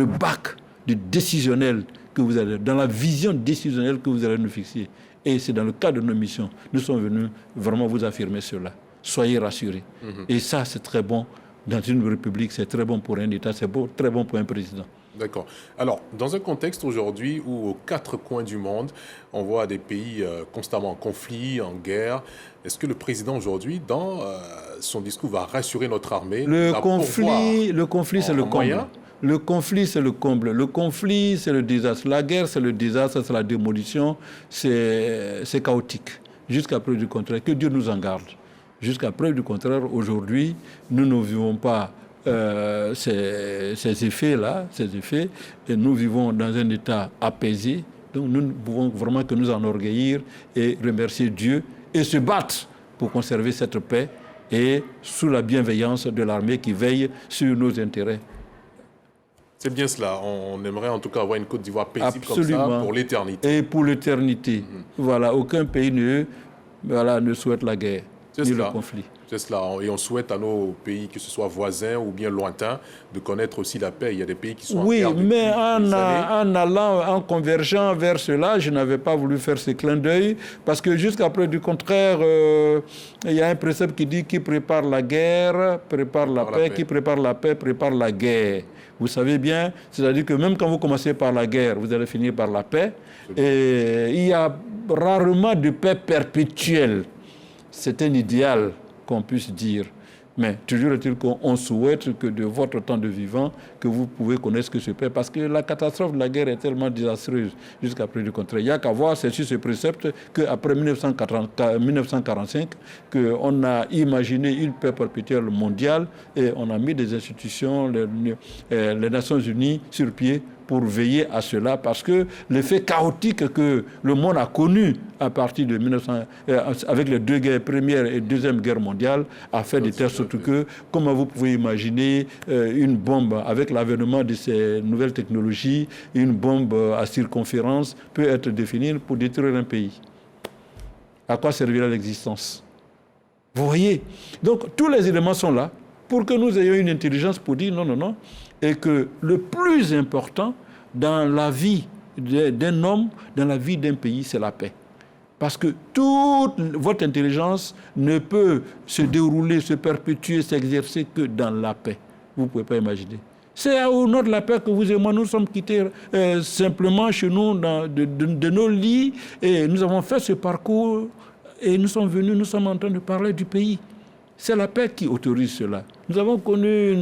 bac du décisionnel que vous allez, dans la vision décisionnelle que vous allez nous fixer. Et c'est dans le cadre de nos missions. Nous sommes venus vraiment vous affirmer cela. Soyez rassurés. Et ça, c'est très bon dans une république, c'est très bon pour un État, c'est très bon pour un président. D'accord. Alors, dans un contexte aujourd'hui où aux 4 coins du monde, on voit des pays constamment en conflit, en guerre, est-ce que le président aujourd'hui, dans son discours, va rassurer notre armée? Le conflit, c'est le comble. Le conflit, c'est le comble. Le conflit, c'est le désastre. La guerre, c'est le désastre, c'est la démolition, c'est chaotique. Jusqu'à preuve du contraire. Que Dieu nous en garde. Jusqu'à preuve du contraire, aujourd'hui, nous ne vivons pas ces effets-là, et nous vivons dans un état apaisé. Donc nous ne pouvons vraiment que nous enorgueillir et remercier Dieu et se battre pour conserver cette paix et sous la bienveillance de l'armée qui veille sur nos intérêts. C'est bien cela. On aimerait en tout cas avoir une Côte d'Ivoire paisible Absolument. comme ça pour l'éternité. Et pour l'éternité. Voilà, aucun pays ne souhaite la guerre ni le conflit. C'est cela. Et on souhaite à nos pays, que ce soit voisins ou bien lointains, de connaître aussi la paix. Il y a des pays qui sont en guerre. Oui, mais en convergeant vers cela, je n'avais pas voulu faire ce clin d'œil, parce que jusqu'à preuve du contraire, il y a un précepte qui dit qui prépare la guerre, prépare la paix, qui prépare la paix, prépare la guerre. Vous savez bien, c'est-à-dire que même quand vous commencez par la guerre, vous allez finir par la paix. Et il y a rarement de paix perpétuelle. C'est un idéal qu'on puisse dire. Mais toujours est-il qu'on souhaite que de votre temps de vivant, que vous pouvez connaître ce que c'est paix. Parce que la catastrophe de la guerre est tellement désastreuse jusqu'à preuve du contraire. Il n'y a qu'à voir, c'est sur ce précepte qu'après 1945, qu'on a imaginé une paix perpétuelle mondiale et on a mis des institutions, les Nations Unies sur pied pour veiller à cela, parce que l'effet chaotique que le monde a connu à partir de avec les 2 guerres, première et deuxième guerre mondiale, a fait de telle sorte que, comment vous pouvez imaginer une bombe avec l'avènement de ces nouvelles technologies, une bombe à circonférence peut être définie pour détruire un pays. À quoi servira l'existence? Vous voyez? Donc tous les éléments sont là pour que nous ayons une intelligence pour dire non, et que le plus important dans la vie d'un homme, dans la vie d'un pays, c'est la paix. Parce que toute votre intelligence ne peut se dérouler, se perpétuer, s'exercer que dans la paix. Vous ne pouvez pas imaginer. C'est au nom de la paix que vous et moi, nous sommes quittés simplement chez nous de nos lits et nous avons fait ce parcours et nous sommes venus, nous sommes en train de parler du pays. C'est la paix qui autorise cela. Nous avons connu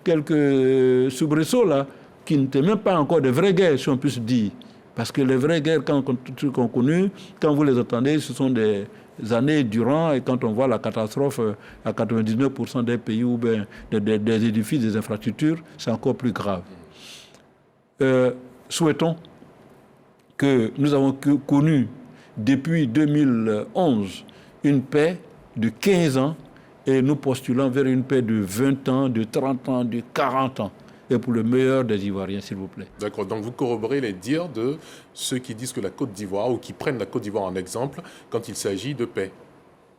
quelques soubresauts là, qui n'étaient même pas encore de vraies guerres, si on peut se dire. Parce que les vraies guerres qu'on a connues, quand vous les entendez, ce sont des années durant, et quand on voit la catastrophe à 99% des pays ou bien des édifices, des infrastructures, c'est encore plus grave. Souhaitons que nous avons connu depuis 2011 une paix de 15 ans, et nous postulons vers une paix de 20 ans, de 30 ans, de 40 ans. Et pour le meilleur des Ivoiriens, s'il vous plaît. D'accord. Donc vous corroborez les dires de ceux qui disent que la Côte d'Ivoire, ou qui prennent la Côte d'Ivoire en exemple, quand il s'agit de paix.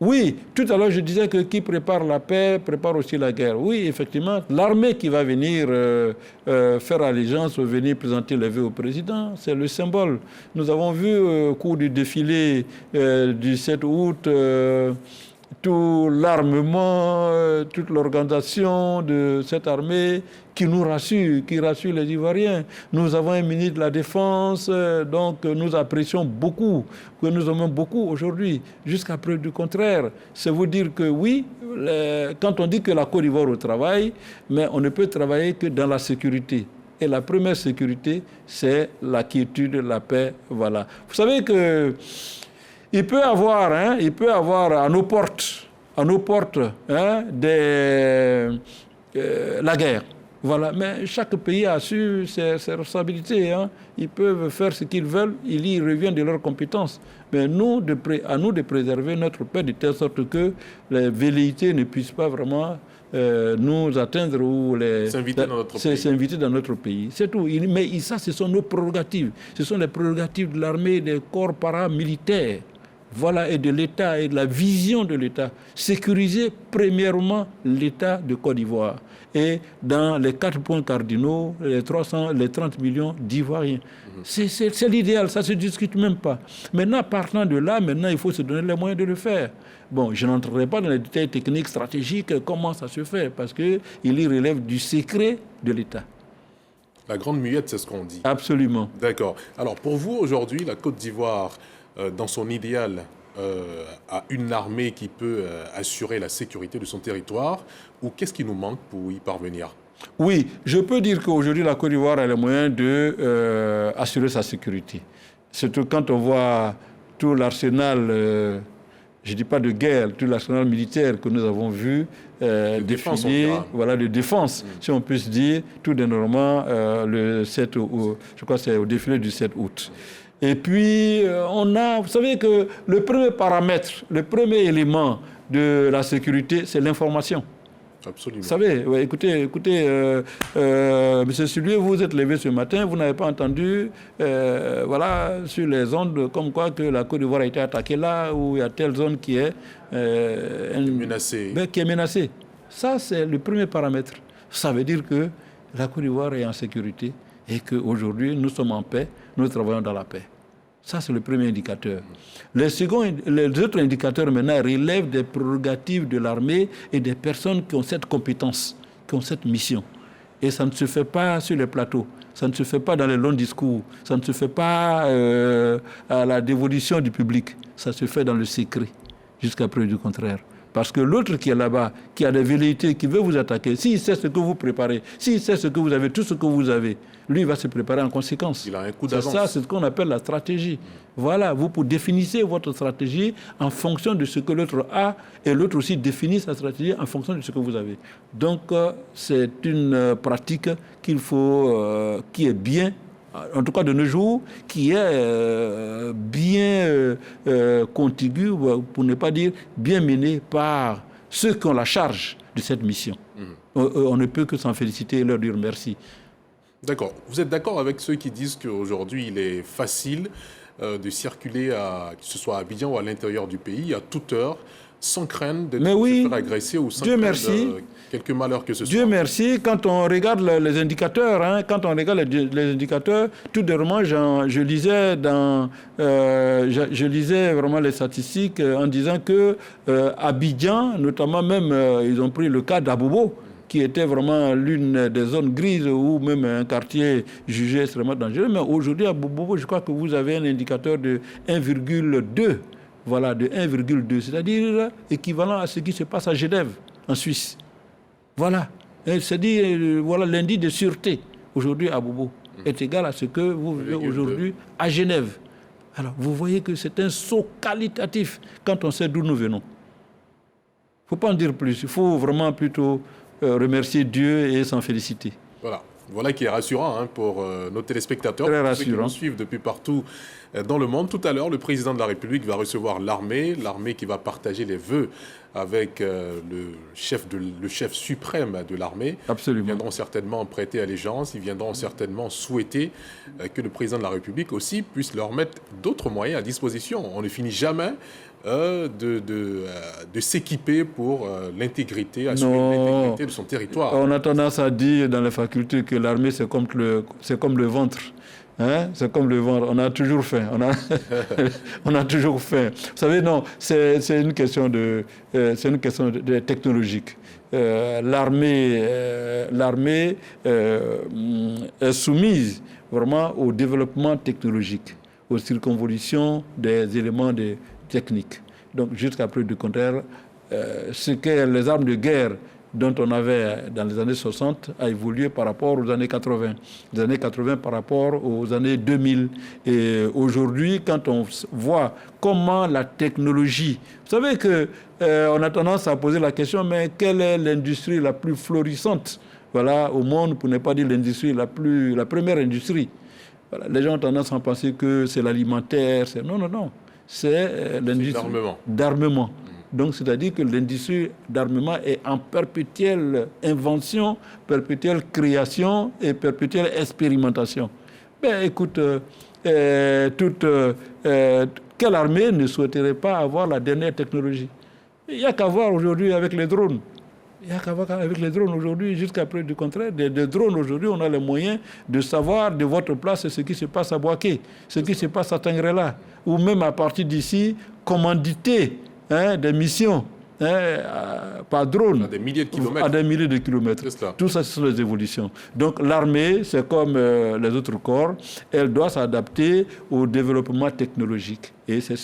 Oui, tout à l'heure je disais que qui prépare la paix prépare aussi la guerre. Oui, effectivement, l'armée qui va venir faire allégeance ou venir présenter les vœux au président, c'est le symbole. Nous avons vu au cours du défilé du 7 août tout l'armement, toute l'organisation de cette armée qui nous rassure, qui rassure les Ivoiriens. Nous avons un ministre de la Défense, donc nous apprécions beaucoup, que nous aimons beaucoup aujourd'hui, jusqu'à preuve du contraire. C'est vous dire que oui, quand on dit que la Côte d'Ivoire au travail, mais on ne peut travailler que dans la sécurité. Et la première sécurité, c'est la quiétude, la paix, voilà. Vous savez que il peut avoir à nos portes la guerre. Voilà. Mais chaque pays a su ses responsabilités. Ils peuvent faire ce qu'ils veulent, il y revient de leurs compétences. Mais à nous de préserver notre paix de telle sorte que les velléités ne puissent pas vraiment nous atteindre ou s'inviter dans notre pays. C'est tout. Mais ça, ce sont nos prérogatives. Ce sont les prérogatives de l'armée, des corps paramilitaires. Voilà, et de l'État et de la vision de l'État. Sécuriser premièrement l'État de Côte d'Ivoire. Et dans les 4 points cardinaux, les 30 millions d'Ivoiriens. C'est l'idéal, ça ne se discute même pas. Maintenant, partant de là, il faut se donner les moyens de le faire. Bon, je n'entrerai pas dans les détails techniques, stratégiques, comment ça se fait, parce qu'il y relève du secret de l'État. La grande muette, c'est ce qu'on dit. Absolument. D'accord. Alors, pour vous, aujourd'hui, la Côte d'Ivoire, dans son idéal, a une armée qui peut assurer la sécurité de son territoire, ou qu'est-ce qui nous manque pour y parvenir? Oui, je peux dire qu'aujourd'hui, la Côte d'Ivoire a les moyens d'assurer sa sécurité. Surtout quand on voit tout l'arsenal, je ne dis pas de guerre, tout l'arsenal militaire que nous avons vu défiler, voilà, de défense, si on peut se dire, tout dernièrement, le 7 août, je crois que c'est au défilé du 7 août. Et puis, vous savez que le premier paramètre, le premier élément de la sécurité, c'est l'information. Absolument. Vous savez, ouais, écoutez, Monsieur Sullier, vous êtes levé ce matin, vous n'avez pas entendu, sur les ondes, comme quoi que la Côte d'Ivoire a été attaquée là, où il y a telle zone qui est menacée. Ça, c'est le premier paramètre. Ça veut dire que la Côte d'Ivoire est en sécurité et qu'aujourd'hui, nous sommes en paix, nous travaillons dans la paix. Ça, c'est le premier indicateur. Les autres indicateurs, maintenant, relèvent des prérogatives de l'armée et des personnes qui ont cette compétence, qui ont cette mission. Et ça ne se fait pas sur les plateaux, ça ne se fait pas dans les longs discours, ça ne se fait pas à la dévolution du public, ça se fait dans le secret, jusqu'à preuve du contraire. Parce que l'autre qui est là-bas, qui a des velléités, qui veut vous attaquer, s'il sait ce que vous préparez, s'il sait ce que vous avez, tout ce que vous avez, lui va se préparer en conséquence. Il a un coup d'avance. C'est ça, c'est ce qu'on appelle la stratégie. Voilà, vous définissez votre stratégie en fonction de ce que l'autre a, et l'autre aussi définit sa stratégie en fonction de ce que vous avez. Donc, c'est une pratique qu'il faut, qui est bien, en tout cas de nos jours, qui est bien contiguë, pour ne pas dire bien menée par ceux qui ont la charge de cette mission. On ne peut que s'en féliciter et leur dire merci. D'accord. Vous êtes d'accord avec ceux qui disent qu'aujourd'hui, il est facile de circuler, que ce soit à Abidjan ou à l'intérieur du pays, à toute heure, sans crainte de se faire agresser ou sans crainte de quelque malheur que ce soit. Dieu merci, quand on regarde les indicateurs, les indicateurs, tout dernièrement, je lisais vraiment les statistiques en disant que Abidjan, notamment même, ils ont pris le cas d'Abobo, qui était vraiment l'une des zones grises ou même un quartier jugé extrêmement dangereux. Mais aujourd'hui, à Bobo, je crois que vous avez un indicateur de 1,2. Voilà, de 1,2, c'est-à-dire équivalent à ce qui se passe à Genève, en Suisse. Voilà. C'est-à-dire, voilà, l'indice de sûreté, aujourd'hui à Bobo, est égal à ce que vous vivez aujourd'hui à Genève. Alors, vous voyez que c'est un saut qualitatif quand on sait d'où nous venons. Il ne faut pas en dire plus. Il faut vraiment plutôt remercier Dieu et s'en féliciter. Voilà qui est rassurant pour nos téléspectateurs, Très ceux rassurant. qui nous suivent depuis partout dans le monde. Tout à l'heure, le président de la République va recevoir l'armée qui va partager les vœux avec le chef suprême de l'armée. Absolument. Ils viendront certainement prêter allégeance, ils viendront certainement souhaiter que le président de la République aussi puisse leur mettre d'autres moyens à disposition. On ne finit jamais de s'équiper pour l'intégrité, assurer l'intégrité de son territoire. On a tendance à dire dans les facultés que l'armée, c'est comme le ventre. Hein? C'est comme le ventre. On a toujours faim. On a toujours faim. Vous savez, non, c'est une question technologique. L'armée est soumise vraiment au développement technologique, aux circonvolutions des éléments techniques. Donc, jusqu'à preuve du contraire, ce que les armes de guerre dont on avait dans les années 60 a évolué par rapport aux années 80. Les années 80 par rapport aux années 2000. Et aujourd'hui, quand on voit comment la technologie... Vous savez qu'on a tendance à poser la question, mais quelle est l'industrie la plus florissante, voilà, au monde, pour ne pas dire l'industrie la première industrie? Voilà, les gens ont tendance à penser que c'est l'alimentaire. Non. C'est l'industrie d'armement. Donc, c'est-à-dire que l'industrie d'armement est en perpétuelle invention, perpétuelle création et perpétuelle expérimentation. Ben, écoute, quelle armée ne souhaiterait pas avoir la dernière technologie? Il n'y a qu'à voir aujourd'hui avec les drones. Il n'y a qu'à voir avec les drones aujourd'hui, jusqu'à preuve du contraire. Des drones aujourd'hui, on a les moyens de savoir de votre place ce qui se passe à Boaké, ce qui se passe à Tangrela, ou même à partir d'ici, commanditer des missions par drone à des milliers de kilomètres. À des milliers de kilomètres. Tout ça, ce sont les évolutions. Donc l'armée, c'est comme les autres corps, elle doit s'adapter au développement technologique. Et c'est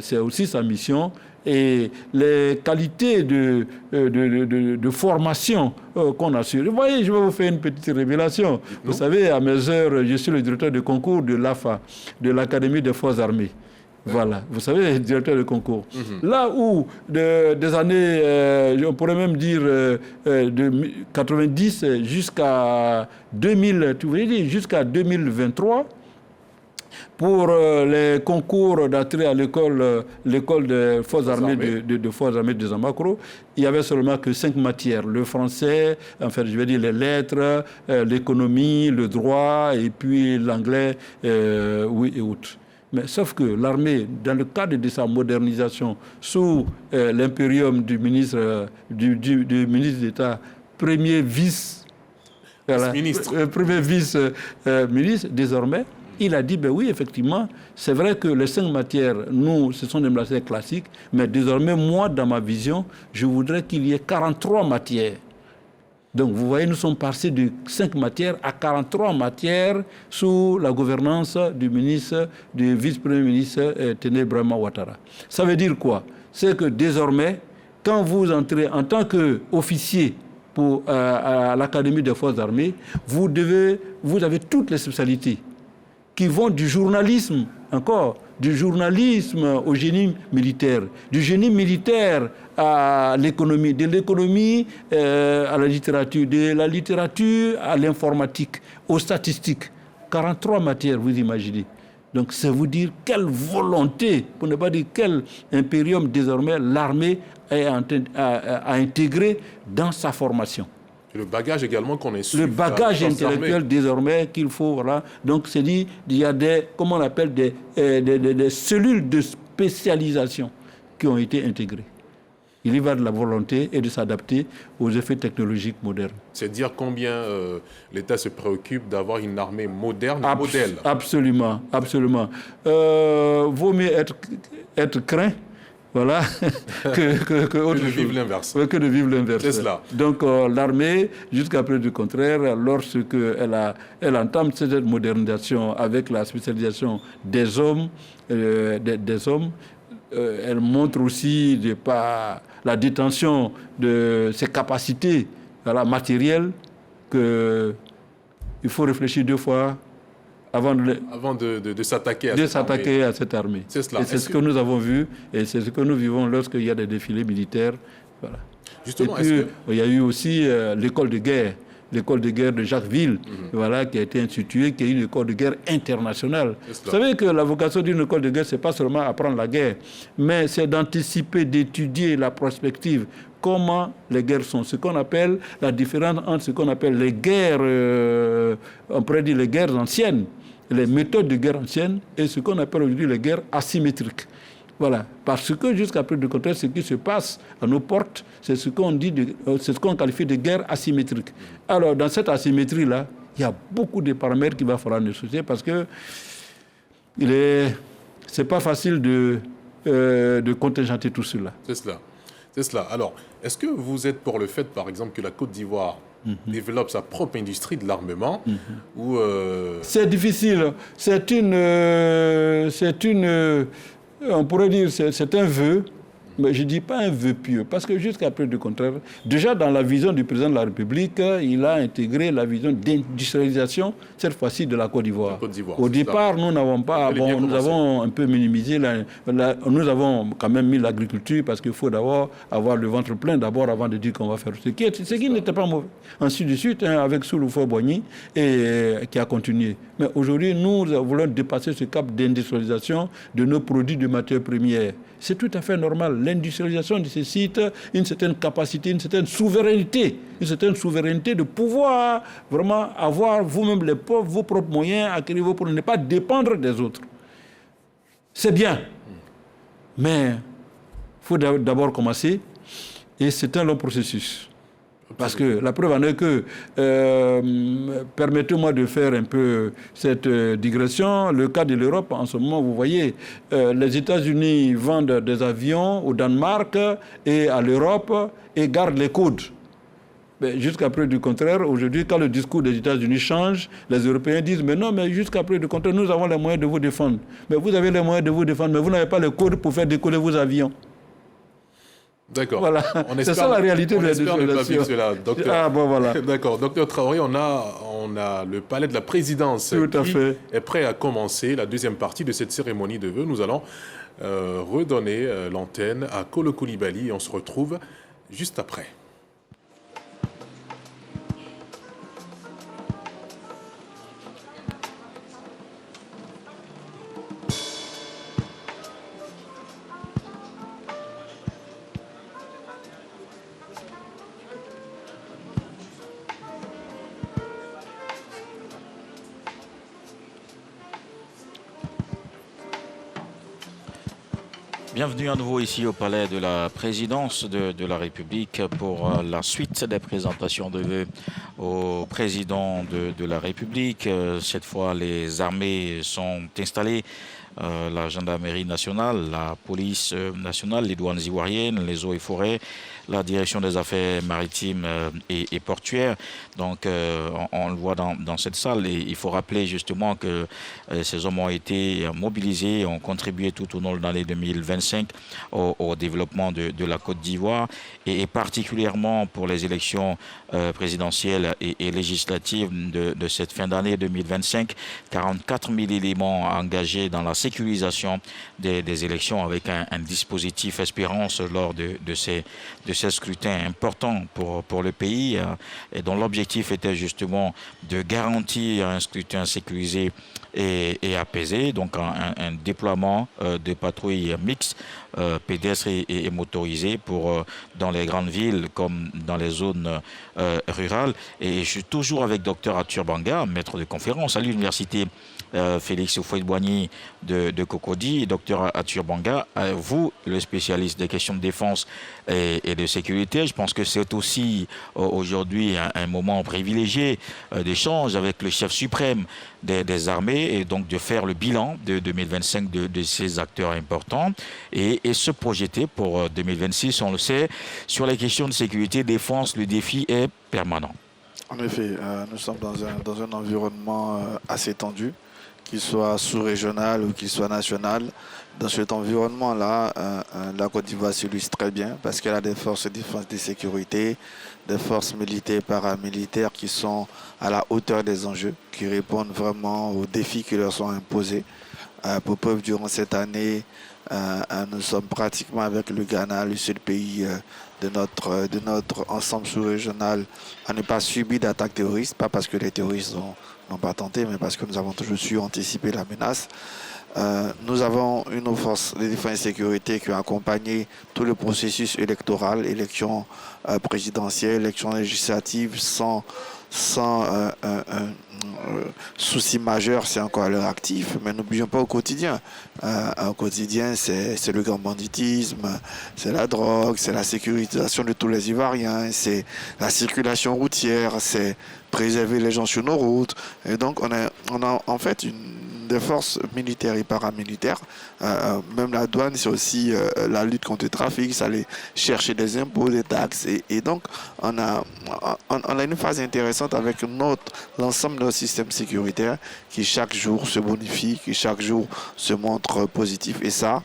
c'est aussi sa mission. Et les qualités de formation qu'on assure. Vous voyez, je vais vous faire une petite révélation. Vous savez, à mes heures, je suis le directeur de concours de l'AFA, de l'Académie des Forces Armées. Voilà, vous savez, directeur de concours. Là où, des années, on pourrait même dire de 90 jusqu'à 2000, tu veux dire, jusqu'à 2023, pour les concours d'entrée à l'école des Forces Armées de Forces Armées de Zamakro, il n'y avait seulement que 5 matières. Le français, enfin, je vais dire les lettres, l'économie, le droit, et puis l'anglais, oui, et autres. Mais sauf que l'armée, dans le cadre de sa modernisation, sous l'impérium du ministre d'État, premier vice-ministre, désormais, il a dit, ben oui, effectivement, c'est vrai que les 5 matières, nous, ce sont des matières classiques, mais désormais, moi, dans ma vision, je voudrais qu'il y ait 43 matières. Donc, vous voyez, nous sommes passés de 5 matières à 43 matières sous la gouvernance du vice-premier ministre Téné Ibrahima Ouattara. Ça veut dire quoi? C'est que désormais, quand vous entrez en tant qu'officier à l'Académie des Forces armées, vous avez toutes les spécialités qui vont du journalisme au génie militaire, du génie militaire à l'économie, de l'économie à la littérature, de la littérature à l'informatique, aux statistiques. 43 matières, vous imaginez. Donc, c'est vous dire quelle volonté, pour ne pas dire quel impérium désormais l'armée a intégré dans sa formation. Le bagage également qu'on est sur. Le bagage intellectuel désormais qu'il faut, voilà. Donc c'est dit, il y a des cellules de spécialisation qui ont été intégrées. Il y va de la volonté et de s'adapter aux effets technologiques modernes. C'est dire combien l'État se préoccupe d'avoir une armée moderne, modèle. Absolument. Vaut mieux être craint. Voilà, que de vivre l'inverse. Que de vivre l'inverse. C'est cela. Donc l'armée, jusqu'à preuve du contraire, lorsqu'elle entame cette modernisation avec la spécialisation des hommes, elle montre aussi la détention de ses capacités matérielles qu'il faut réfléchir 2 fois avant de s'attaquer à cette armée. C'est cela. Et c'est ce que nous avons vu et c'est ce que nous vivons lorsqu'il y a des défilés militaires. Voilà. Justement, et puis, il y a eu aussi l'école de guerre l'école de guerre de Jacquesville, voilà, qui a été instituée, qui est une école de guerre internationale. Vous savez que la vocation d'une école de guerre, ce n'est pas seulement apprendre la guerre, mais c'est d'anticiper, d'étudier la prospective, comment les guerres sont. Ce qu'on appelle la différence entre ce qu'on appelle les guerres, on pourrait dire les guerres anciennes, les méthodes de guerre anciennes, et ce qu'on appelle aujourd'hui les guerres asymétriques. Voilà, parce que jusqu'à preuve du contraire, ce qui se passe à nos portes, c'est ce qu'on dit, c'est ce qu'on qualifie de guerre asymétrique. Alors, dans cette asymétrie-là, il y a beaucoup de paramètres qu'il va falloir négocier parce que c'est pas facile de contingenter tout cela. C'est cela. Alors, est-ce que vous êtes pour le fait, par exemple, que la Côte d'Ivoire développe sa propre industrie de l'armement ou C'est difficile. On pourrait dire c'est un vœu, mais je ne dis pas un vœu pieux, parce que jusqu'à preuve du contraire, déjà dans la vision du président de la République, il a intégré la vision d'industrialisation, cette fois-ci de la Côte d'Ivoire. Au départ, nous n'avons pas, nous avons un peu minimisé, nous avons quand même mis l'agriculture, parce qu'il faut d'abord avoir le ventre plein, d'abord avant de dire qu'on va faire ce qui n'était pas mauvais. Ensuite de suite, avec Soulou Houphouët-Boigny, qui a continué. Mais aujourd'hui, nous voulons dépasser ce cap d'industrialisation de nos produits de matières premières. C'est tout à fait normal. L'industrialisation nécessite une certaine capacité, une certaine souveraineté de pouvoir vraiment avoir vous-même les pauvres, vos propres moyens, acquérir pour ne pas dépendre des autres. C'est bien. Mais il faut d'abord commencer et c'est un long processus. Parce que la preuve en est que, permettez-moi de faire un peu cette digression, le cas de l'Europe, en ce moment, vous voyez, les États-Unis vendent des avions au Danemark et à l'Europe et gardent les codes. Jusqu'à preuve du contraire, aujourd'hui, quand le discours des États-Unis change, les Européens disent « Mais non, mais jusqu'à preuve du contraire, nous avons les moyens de vous défendre. » Mais vous avez les moyens de vous défendre, mais vous n'avez pas les codes pour faire décoller vos avions. D'accord. Voilà. C'est ça la réalité de l'industrialisation. Ah bon, voilà. D'accord. Docteur Traoré, on a le palais de la présidence qui est prêt à commencer la deuxième partie de cette cérémonie de vœux. Nous allons redonner l'antenne à Kolo Coulibaly et on se retrouve juste après. Bienvenue à nouveau ici au Palais de la Présidence de la République pour la suite des présentations de vœux au président de la République. Cette fois, les armées sont installées. La gendarmerie nationale, la police nationale, les douanes ivoiriennes, les eaux et forêts, la direction des affaires maritimes et portuaires. Donc on le voit dans cette salle et il faut rappeler justement que ces hommes ont été mobilisés, ont contribué tout au long de l'année 2025 au développement de la Côte d'Ivoire et particulièrement pour les élections présidentielles et législatives de cette fin d'année 2025, 44 000 éléments engagés dans la sécurisation des élections avec un dispositif espérance lors de ces scrutins importants pour le pays et dont l'objectif était justement de garantir un scrutin sécurisé et apaisé, donc un déploiement de patrouilles mixtes, pédestres et motorisées dans les grandes villes comme dans les zones rurales. Et je suis toujours avec Dr Arthur Banga, maître de conférence à l'université Félix Houphouët-Boigny de Cocody. Dr Arthur Banga, vous, le spécialiste des questions de défense et de sécurité, je pense que c'est aussi aujourd'hui un moment privilégié d'échange avec le chef suprême des armées et donc de faire le bilan de 2025 de ces acteurs importants et se projeter pour 2026. On le sait, sur les questions de sécurité, défense, le défi est permanent. En effet, nous sommes dans un environnement assez tendu, qu'il soit sous-régional ou qu'il soit national. Dans cet environnement-là, la Côte d'Ivoire s'illustre très bien parce qu'elle a des forces de défense et de sécurité, des forces militaires, paramilitaires qui sont à la hauteur des enjeux, qui répondent vraiment aux défis qui leur sont imposés. Pour preuve, durant cette année, Nous sommes pratiquement avec le Ghana, le seul pays de notre ensemble sous-régional à ne pas subir d'attaques terroristes, pas parce que les terroristes n'ont pas tenté, mais parce que nous avons toujours su anticiper la menace. Nous avons une force de défense et sécurité qui a accompagné tout le processus électoral, élection présidentielle, élection législative, sans souci majeur, c'est encore à l'heure active, mais n'oublions pas au quotidien. Au quotidien, c'est le grand banditisme, c'est la drogue, c'est la sécurisation de tous les Ivoiriens, c'est la circulation routière, c'est préserver les gens sur nos routes. Et donc, on a en fait des forces militaires et paramilitaires. Même la douane, c'est aussi la lutte contre le trafic, c'est aller chercher des impôts, des taxes. Et donc, on a une phase intéressante avec l'ensemble de nos systèmes sécuritaires qui chaque jour se bonifie, qui chaque jour se montre positif. Et ça,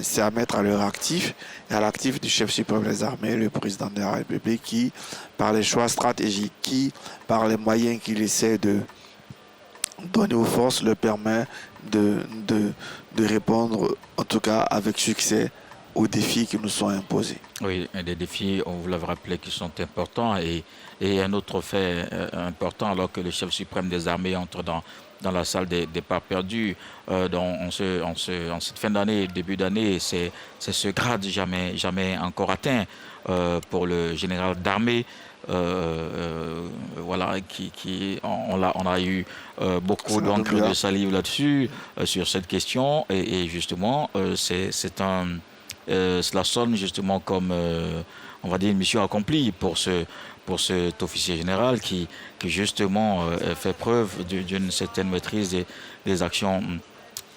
c'est à mettre à leur actif et à l'actif du chef suprême des armées, le président de la République, qui, par les choix stratégiques, qui, par les moyens qu'il essaie de donner aux forces, le permet de répondre, en tout cas avec succès, aux défis qui nous sont imposés. Oui, des défis, on vous l'avez rappelé, qui sont importants. Et un autre fait important, alors que le chef suprême des armées entre dans la salle des pas perdus, en cette fin d'année, début d'année, c'est ce grade jamais encore atteint pour le général d'armée. Voilà, on a eu beaucoup d'encre de salive là-dessus, sur cette question, et justement, cela sonne justement comme, on va dire, une mission accomplie pour cet officier général qui justement fait preuve d'une certaine maîtrise des actions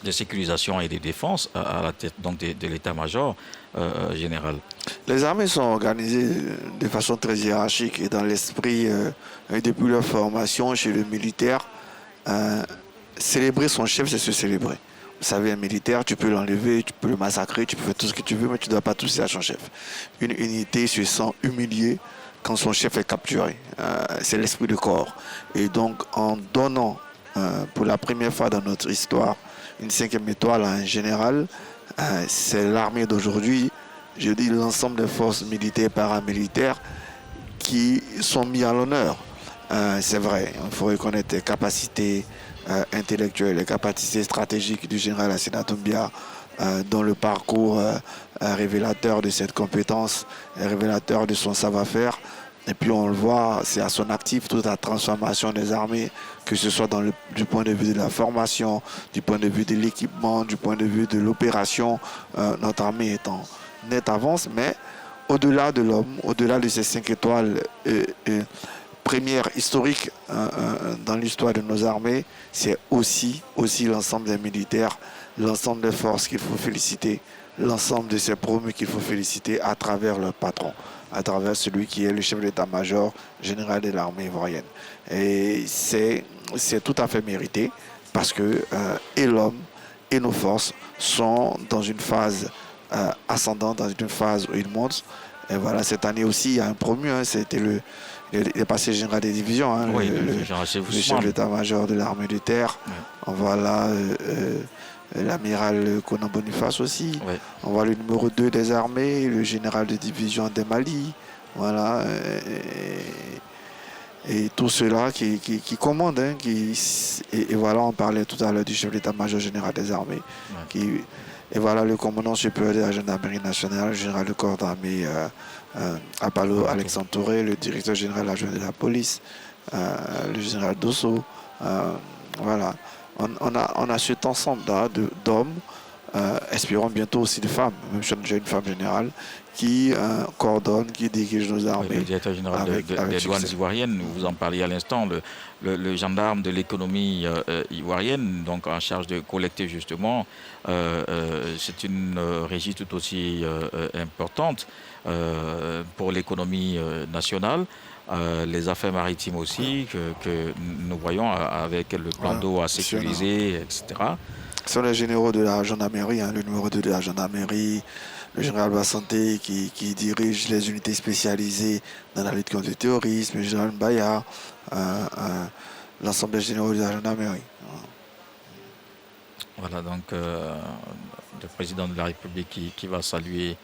de sécurisation et de défense à la tête donc de l'état-major général. Les armées sont organisées de façon très hiérarchique et dans l'esprit, depuis leur formation chez le militaire, célébrer son chef, c'est se célébrer. Vous savez, un militaire, tu peux l'enlever, tu peux le massacrer, tu peux faire tout ce que tu veux, mais tu ne dois pas toucher à son chef. Une unité se sent humiliée quand son chef est capturé. C'est l'esprit de corps. Et donc, en donnant, pour la première fois dans notre histoire, une 5e étoile à un général, c'est l'armée d'aujourd'hui, je dis l'ensemble des forces militaires et paramilitaires qui sont mis à l'honneur. C'est vrai, il faut reconnaître les capacités intellectuelles, les capacités stratégiques du général Assena Doumbia, dont le parcours révélateur de cette compétence, révélateur de son savoir-faire. Et puis on le voit, c'est à son actif toute la transformation des armées, que ce soit du point de vue de la formation, du point de vue de l'équipement, du point de vue de l'opération. Notre armée est en nette avance, mais au-delà de l'homme, au-delà de ces 5 étoiles premières historiques dans l'histoire de nos armées, c'est aussi l'ensemble des militaires, l'ensemble des forces qu'il faut féliciter, l'ensemble de ces promus qu'il faut féliciter à travers leur patron, à travers celui qui est le chef d'état-major général de l'armée ivoirienne. Et c'est tout à fait mérité parce que et l'homme et nos forces sont dans une phase ascendante, dans une phase où ils montent. Et voilà, cette année aussi, il y a un promu, c'était le passé général des divisions, oui, le chef d'état-major de l'armée de terre. Oui. On voit là l'amiral Conan Boniface aussi. Oui. On voit le numéro 2 des armées, le général de division des Mali. Voilà. Et tout cela qui commande. Et voilà, on parlait tout à l'heure du chef d'état-major général des armées. Oui. Et voilà le commandant supérieur de la gendarmerie nationale, le général de corps d'armée Apollo Alexandre Touré, le directeur général adjoint de la police, le général Dosso. Voilà. On a cet ensemble d'hommes, espérons bientôt aussi de femmes, même si on a déjà une femme générale, qui coordonne, qui dirige nos armées. Le directeur général des douanes ivoiriennes, vous en parliez à l'instant, le gendarme de l'économie ivoirienne, donc en charge de collecter justement, c'est une régie tout aussi importante pour l'économie nationale. Les affaires maritimes aussi, que nous voyons avec le plan d'eau à sécuriser, etc. Ce sont les généraux de la gendarmerie, le numéro 2 de la gendarmerie, le général Bassanté qui dirige les unités spécialisées dans la lutte contre le terrorisme, le général Mbaya, l'ensemble des généraux de la gendarmerie. Voilà donc le président de la République qui va saluer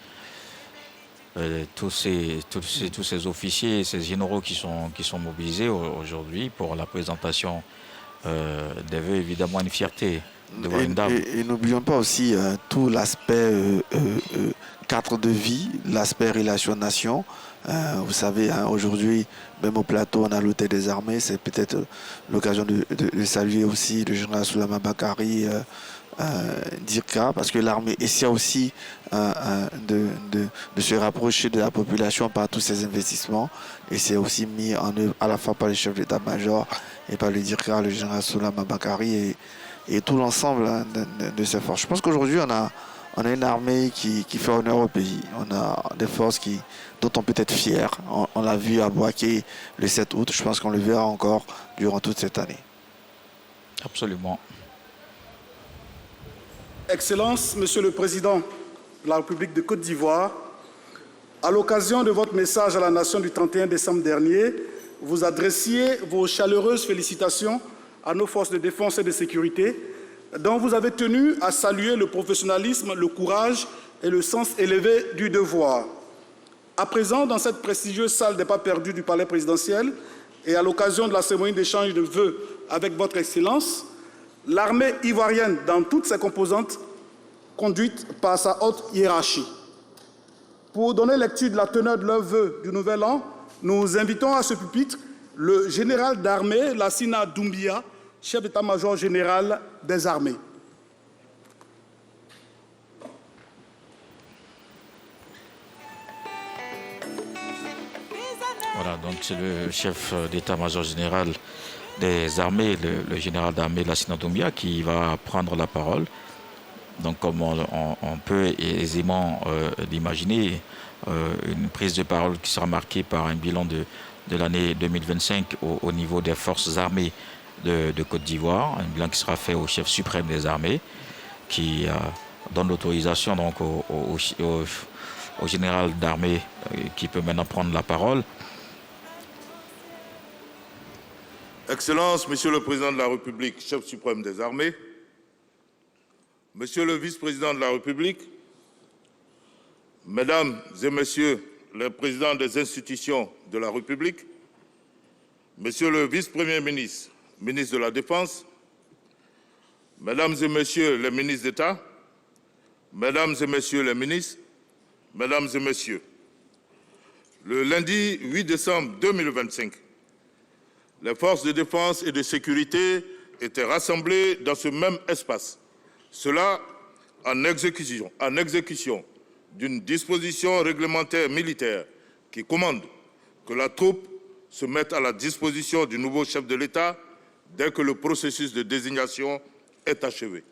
tous ces officiers et ces généraux qui sont mobilisés aujourd'hui pour la présentation des vœux. Évidemment une fierté de voir une dame. Et n'oublions pas aussi tout l'aspect cadre de vie, l'aspect relation-nation. Vous savez, aujourd'hui, même au plateau, on a l'hôtel des armées. C'est peut-être l'occasion de saluer aussi le général Soulama Bakary Dirka, parce que l'armée essaie aussi de se rapprocher de la population par tous ces investissements. Et c'est aussi mis en œuvre à la fois par les chefs d'état-major et par le Dirka, le général Soulama Bakary et tout l'ensemble de ces forces. Je pense qu'aujourd'hui, on a une armée qui fait honneur au pays. On a des forces dont on peut être fier. On l'a vu à Boaké le 7 août. Je pense qu'on le verra encore durant toute cette année. Absolument. Excellence, Monsieur le Président de la République de Côte d'Ivoire, à l'occasion de votre message à la nation du 31 décembre dernier, vous adressiez vos chaleureuses félicitations à nos forces de défense et de sécurité, dont vous avez tenu à saluer le professionnalisme, le courage et le sens élevé du devoir. À présent, dans cette prestigieuse salle des pas perdus du palais présidentiel et à l'occasion de la cérémonie d'échange de vœux avec votre Excellence, l'armée ivoirienne dans toutes ses composantes, conduite par sa haute hiérarchie. Pour donner lecture de la teneur de leurs vœux du Nouvel An, nous invitons à ce pupitre le général d'armée Lassina Doumbia, chef d'état-major général des armées. Voilà, donc c'est le chef d'état-major général des armées, le général d'armée Lassina Doumbia, qui va prendre la parole. Donc comme on peut aisément l'imaginer, une prise de parole qui sera marquée par un bilan de l'année 2025 au niveau des forces armées de Côte d'Ivoire, un bilan qui sera fait au chef suprême des armées, qui donne l'autorisation donc au général d'armée qui peut maintenant prendre la parole. Excellence, Monsieur le Président de la République, chef suprême des armées, Monsieur le Vice-président de la République, Mesdames et Messieurs les présidents des institutions de la République, Monsieur le Vice-premier ministre, ministre de la Défense, Mesdames et Messieurs les ministres d'État, Mesdames et Messieurs les ministres, Mesdames et Messieurs, le lundi 8 décembre 2025, les forces de défense et de sécurité étaient rassemblées dans ce même espace. Cela en exécution d'une disposition réglementaire militaire qui commande que la troupe se mette à la disposition du nouveau chef de l'État dès que le processus de désignation est achevé.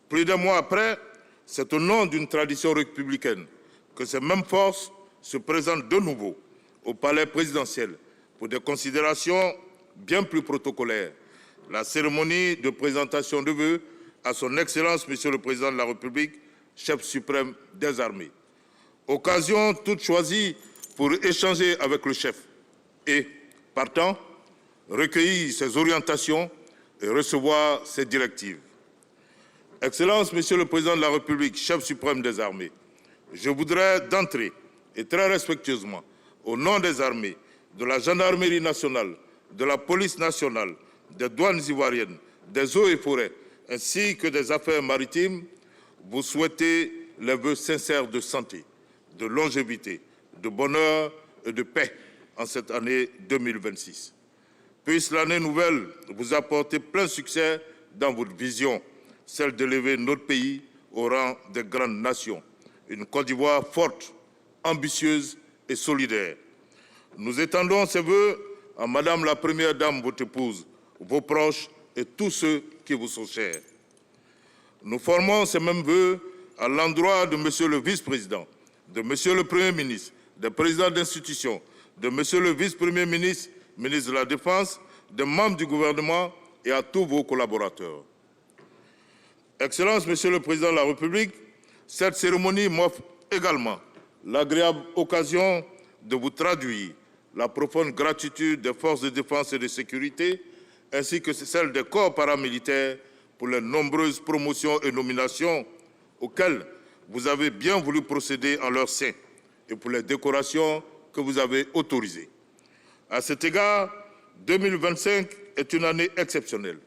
Plus d'un mois après, c'est au nom d'une tradition républicaine que ces mêmes forces se présentent de nouveau au palais présidentiel pour des considérations bien plus protocolaires. La cérémonie de présentation de vœux à son Excellence, Monsieur le Président de la République, chef suprême des armées. Occasion toute choisie pour échanger avec le chef et, partant, recueillir ses orientations et recevoir ses directives. Excellence, Monsieur le Président de la République, chef suprême des armées, je voudrais d'entrée et très respectueusement, au nom des armées, de la gendarmerie nationale, de la police nationale, des douanes ivoiriennes, des eaux et forêts, ainsi que des affaires maritimes, vous souhaiter les vœux sincères de santé, de longévité, de bonheur et de paix en cette année 2026. Puisse l'année nouvelle vous apporter plein succès dans votre vision, celle d'élever notre pays au rang des grandes nations, une Côte d'Ivoire forte, ambitieuse et solidaire. Nous étendons ces vœux à Madame la Première Dame, votre épouse, vos proches et tous ceux qui vous sont chers. Nous formons ces mêmes vœux à l'endroit de Monsieur le Vice-président, de Monsieur le Premier ministre, des présidents d'institutions, de Monsieur le Vice-premier ministre, ministre de la Défense, des membres du gouvernement et à tous vos collaborateurs. Excellence, Monsieur le Président de la République, cette cérémonie m'offre également l'agréable occasion de vous traduire la profonde gratitude des forces de défense et de sécurité, ainsi que celle des corps paramilitaires pour les nombreuses promotions et nominations auxquelles vous avez bien voulu procéder en leur sein et pour les décorations que vous avez autorisées. À cet égard, 2025 est une année exceptionnelle.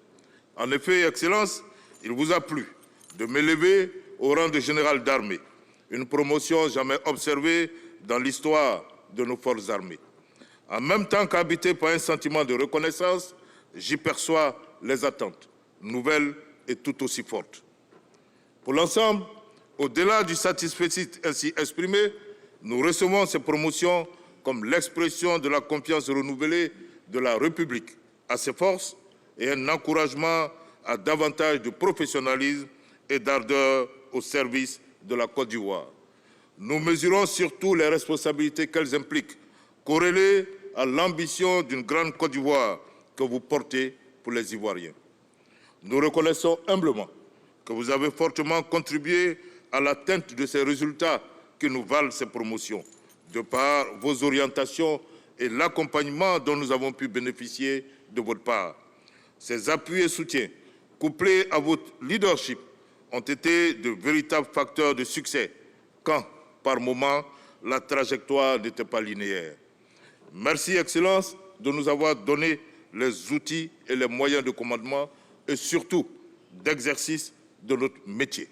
En effet, Excellence, il vous a plu de m'élever au rang de général d'armée, une promotion jamais observée dans l'histoire de nos forces armées. En même temps qu'habité par un sentiment de reconnaissance, j'y perçois les attentes, nouvelles et tout aussi fortes. Pour l'ensemble, au-delà du satisfecit ainsi exprimé, nous recevons ces promotions comme l'expression de la confiance renouvelée de la République à ses forces et un encouragement à davantage de professionnalisme et d'ardeur au service de la Côte d'Ivoire. Nous mesurons surtout les responsabilités qu'elles impliquent, corrélées à l'ambition d'une grande Côte d'Ivoire que vous portez pour les Ivoiriens. Nous reconnaissons humblement que vous avez fortement contribué à l'atteinte de ces résultats qui nous valent ces promotions, de par vos orientations et l'accompagnement dont nous avons pu bénéficier de votre part. Ces appuis et soutiens, couplés à votre leadership, ont été de véritables facteurs de succès, quand, par moments, la trajectoire n'était pas linéaire. Merci, Excellence, de nous avoir donné les outils et les moyens de commandement et surtout d'exercice de notre métier.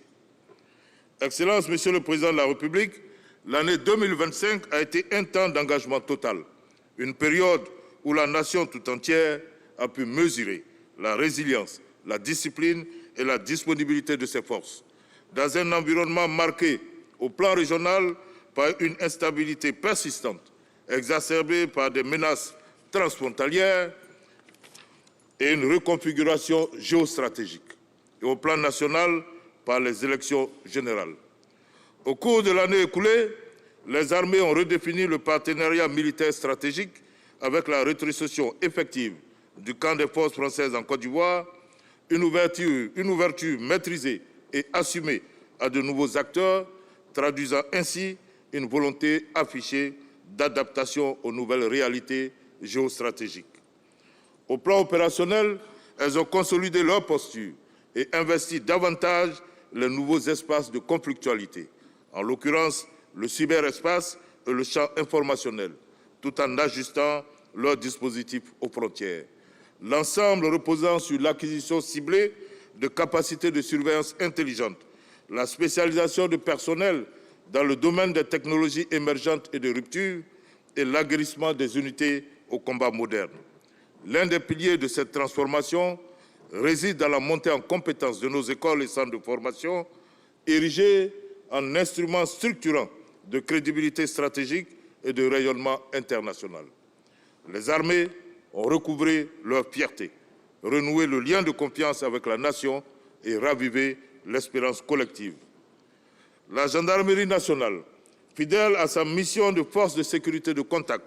Excellence, Monsieur le Président de la République, l'année 2025 a été un temps d'engagement total, une période où la nation tout entière a pu mesurer la résilience, la discipline et la disponibilité de ses forces. Dans un environnement marqué au plan régional par une instabilité persistante, exacerbée par des menaces transfrontalières et une reconfiguration géostratégique, et au plan national par les élections générales. Au cours de l'année écoulée, les armées ont redéfini le partenariat militaire stratégique avec la rétrocession effective du camp des forces françaises en Côte d'Ivoire, une ouverture maîtrisée et assumée à de nouveaux acteurs, traduisant ainsi une volonté affichée d'adaptation aux nouvelles réalités géostratégiques. Au plan opérationnel, elles ont consolidé leur posture et investi davantage les nouveaux espaces de conflictualité, en l'occurrence le cyberespace et le champ informationnel, tout en ajustant leurs dispositifs aux frontières. L'ensemble reposant sur l'acquisition ciblée de capacités de surveillance intelligente, la spécialisation de personnel dans le domaine des technologies émergentes et de rupture et l'aguerrissement des unités au combat moderne. L'un des piliers de cette transformation réside dans la montée en compétences de nos écoles et centres de formation, érigés en instruments structurants de crédibilité stratégique et de rayonnement international. Les armées ont recouvré leur fierté, renoué le lien de confiance avec la nation et ravivé l'espérance collective. La gendarmerie nationale, fidèle à sa mission de force de sécurité de contact,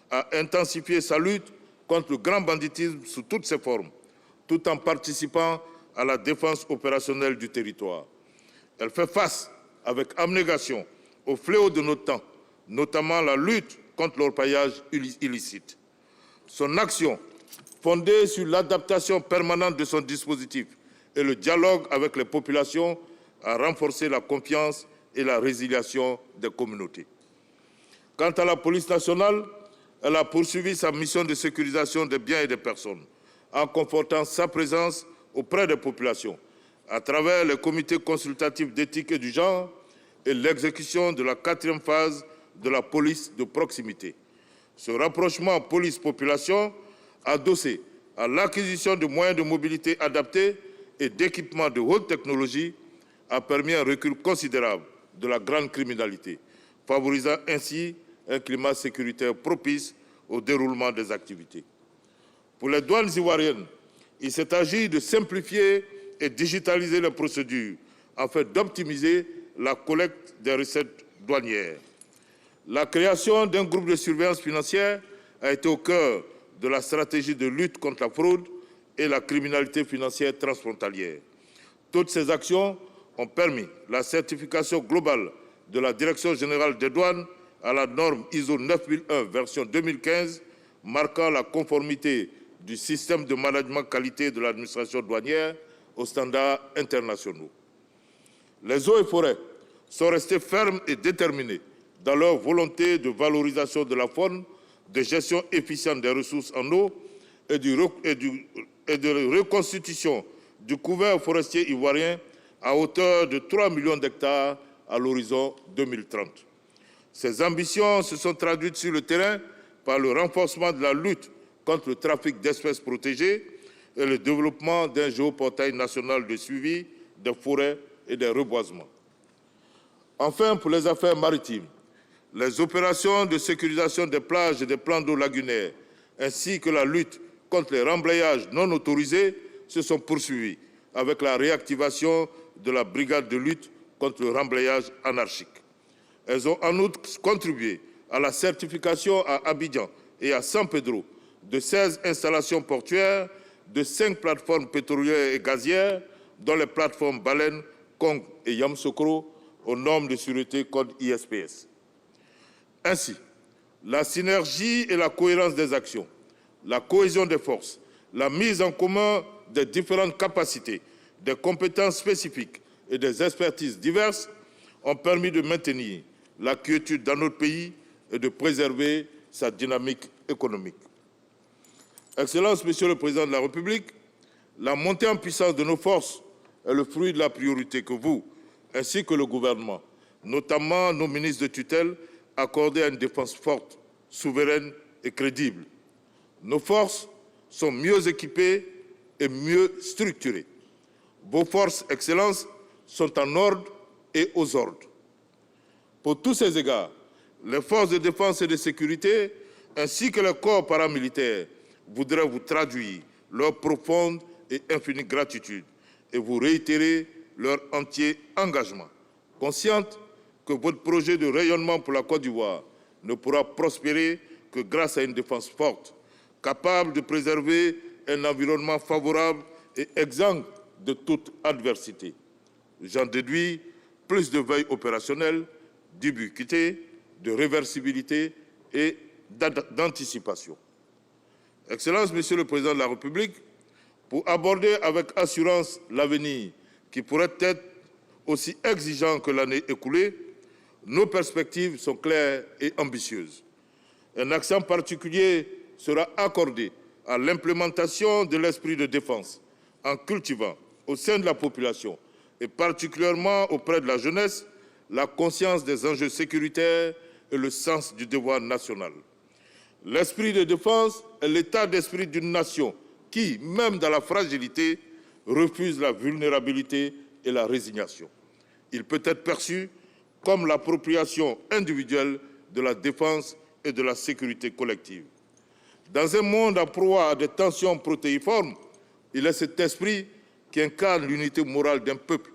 a intensifié sa lutte contre le grand banditisme sous toutes ses formes, tout en participant à la défense opérationnelle du territoire. Elle fait face avec abnégation aux fléaux de notre temps, notamment la lutte contre l'orpaillage illicite. Son action, fondée sur l'adaptation permanente de son dispositif et le dialogue avec les populations, a renforcé la confiance et la résiliation des communautés. Quant à la police nationale, elle a poursuivi sa mission de sécurisation des biens et des personnes, en confortant sa présence auprès des populations, à travers les comités consultatifs d'éthique et du genre et l'exécution de la 4e phase de la police de proximité. Ce rapprochement police-population, adossé à l'acquisition de moyens de mobilité adaptés et d'équipements de haute technologie, a permis un recul considérable de la grande criminalité, favorisant ainsi un climat sécuritaire propice au déroulement des activités. Pour les douanes ivoiriennes, il s'est agi de simplifier et digitaliser les procédures afin d'optimiser la collecte des recettes douanières. La création d'un groupe de surveillance financière a été au cœur de la stratégie de lutte contre la fraude et la criminalité financière transfrontalière. Toutes ces actions ont permis la certification globale de la Direction générale des douanes à la norme ISO 9001 version 2015, marquant la conformité du système de management qualité de l'administration douanière aux standards internationaux. Les eaux et forêts sont restés fermes et déterminés dans leur volonté de valorisation de la faune, de gestion efficiente des ressources en eau et de reconstitution du couvert forestier ivoirien à hauteur de 3 millions d'hectares à l'horizon 2030. Ces ambitions se sont traduites sur le terrain par le renforcement de la lutte contre le trafic d'espèces protégées et le développement d'un géoportail national de suivi des forêts et des reboisements. Enfin, pour les affaires maritimes, les opérations de sécurisation des plages et des plans d'eau lagunaires, ainsi que la lutte contre les remblayages non autorisés, se sont poursuivies avec la réactivation de la brigade de lutte contre le remblayage anarchique. Elles ont en outre contribué à la certification à Abidjan et à San Pedro de 16 installations portuaires, de 5 plateformes pétrolières et gazières, dont les plateformes Baleine, Kong et Yamoussoukro, aux normes de sûreté code ISPS. Ainsi, la synergie et la cohérence des actions, la cohésion des forces, la mise en commun des différentes capacités, des compétences spécifiques et des expertises diverses ont permis de maintenir la quiétude dans notre pays et de préserver sa dynamique économique. Excellence, Monsieur le Président de la République, la montée en puissance de nos forces est le fruit de la priorité que vous, ainsi que le gouvernement, notamment nos ministres de tutelle, accordez à une défense forte, souveraine et crédible. Nos forces sont mieux équipées et mieux structurées. Vos forces, Excellences, sont en ordre et aux ordres. Pour tous ces égards, les forces de défense et de sécurité, ainsi que les corps paramilitaires, voudraient vous traduire leur profonde et infinie gratitude et vous réitérer leur entier engagement, consciente que votre projet de rayonnement pour la Côte d'Ivoire ne pourra prospérer que grâce à une défense forte, capable de préserver un environnement favorable et exempt de toute adversité. J'en déduis plus de veille opérationnelle, d'ubiquité, de réversibilité et d'anticipation. Excellence, Monsieur le Président de la République, pour aborder avec assurance l'avenir qui pourrait être aussi exigeant que l'année écoulée, nos perspectives sont claires et ambitieuses. Un accent particulier sera accordé à l'implémentation de l'esprit de défense en cultivant au sein de la population et particulièrement auprès de la jeunesse la conscience des enjeux sécuritaires et le sens du devoir national. L'esprit de défense est l'état d'esprit d'une nation qui, même dans la fragilité, refuse la vulnérabilité et la résignation. Il peut être perçu comme l'appropriation individuelle de la défense et de la sécurité collective. Dans un monde en proie à des tensions protéiformes, il est cet esprit qui incarne l'unité morale d'un peuple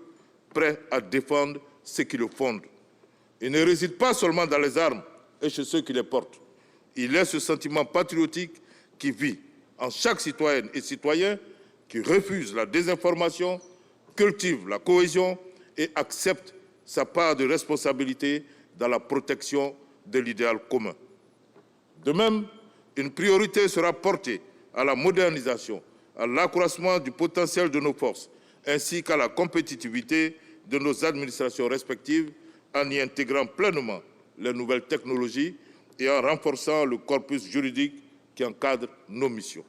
prêt à défendre ce qui le fonde. Il ne réside pas seulement dans les armes et chez ceux qui les portent. Il est ce sentiment patriotique qui vit en chaque citoyenne et citoyen qui refuse la désinformation, cultive la cohésion et accepte sa part de responsabilité dans la protection de l'idéal commun. De même, une priorité sera portée à la modernisation, à l'accroissement du potentiel de nos forces, ainsi qu'à la compétitivité de nos administrations respectives, en y intégrant pleinement les nouvelles technologies et en renforçant le corpus juridique qui encadre nos missions.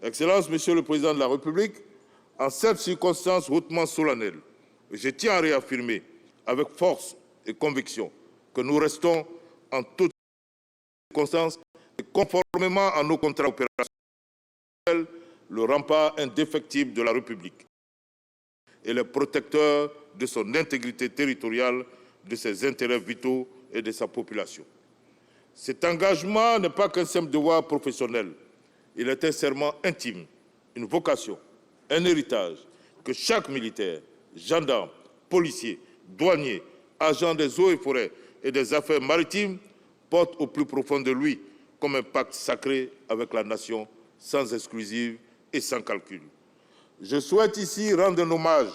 Excellence, Monsieur le Président de la République, en cette circonstance hautement solennelle, je tiens à réaffirmer avec force et conviction que nous restons en toutes circonstances et conformément à nos contrats opérationnels, le rempart indéfectible de la République et le protecteur de son intégrité territoriale, de ses intérêts vitaux et de sa population. Cet engagement n'est pas qu'un simple devoir professionnel, il est un serment intime, une vocation, un héritage que chaque militaire, gendarme, policier, douanier, agent des eaux et forêts et des affaires maritimes porte au plus profond de lui comme un pacte sacré avec la nation, sans exclusive et sans calcul. Je souhaite ici rendre un hommage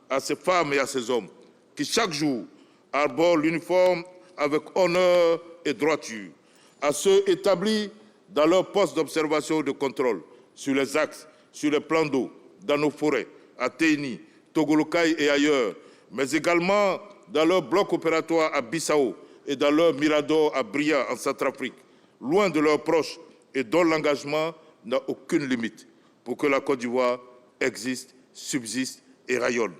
à ces femmes et à ces hommes qui, chaque jour, arborent l'uniforme avec honneur et droiture, à ceux établis dans leur poste d'observation et de contrôle, sur les axes, sur les plans d'eau, dans nos forêts, à Teini, Togolokai et ailleurs, mais également dans leur bloc opératoire à Bissau et dans leur Mirador à Bria en Centrafrique, loin de leurs proches et dont l'engagement n'a aucune limite pour que la Côte d'Ivoire existe, subsiste et rayonne.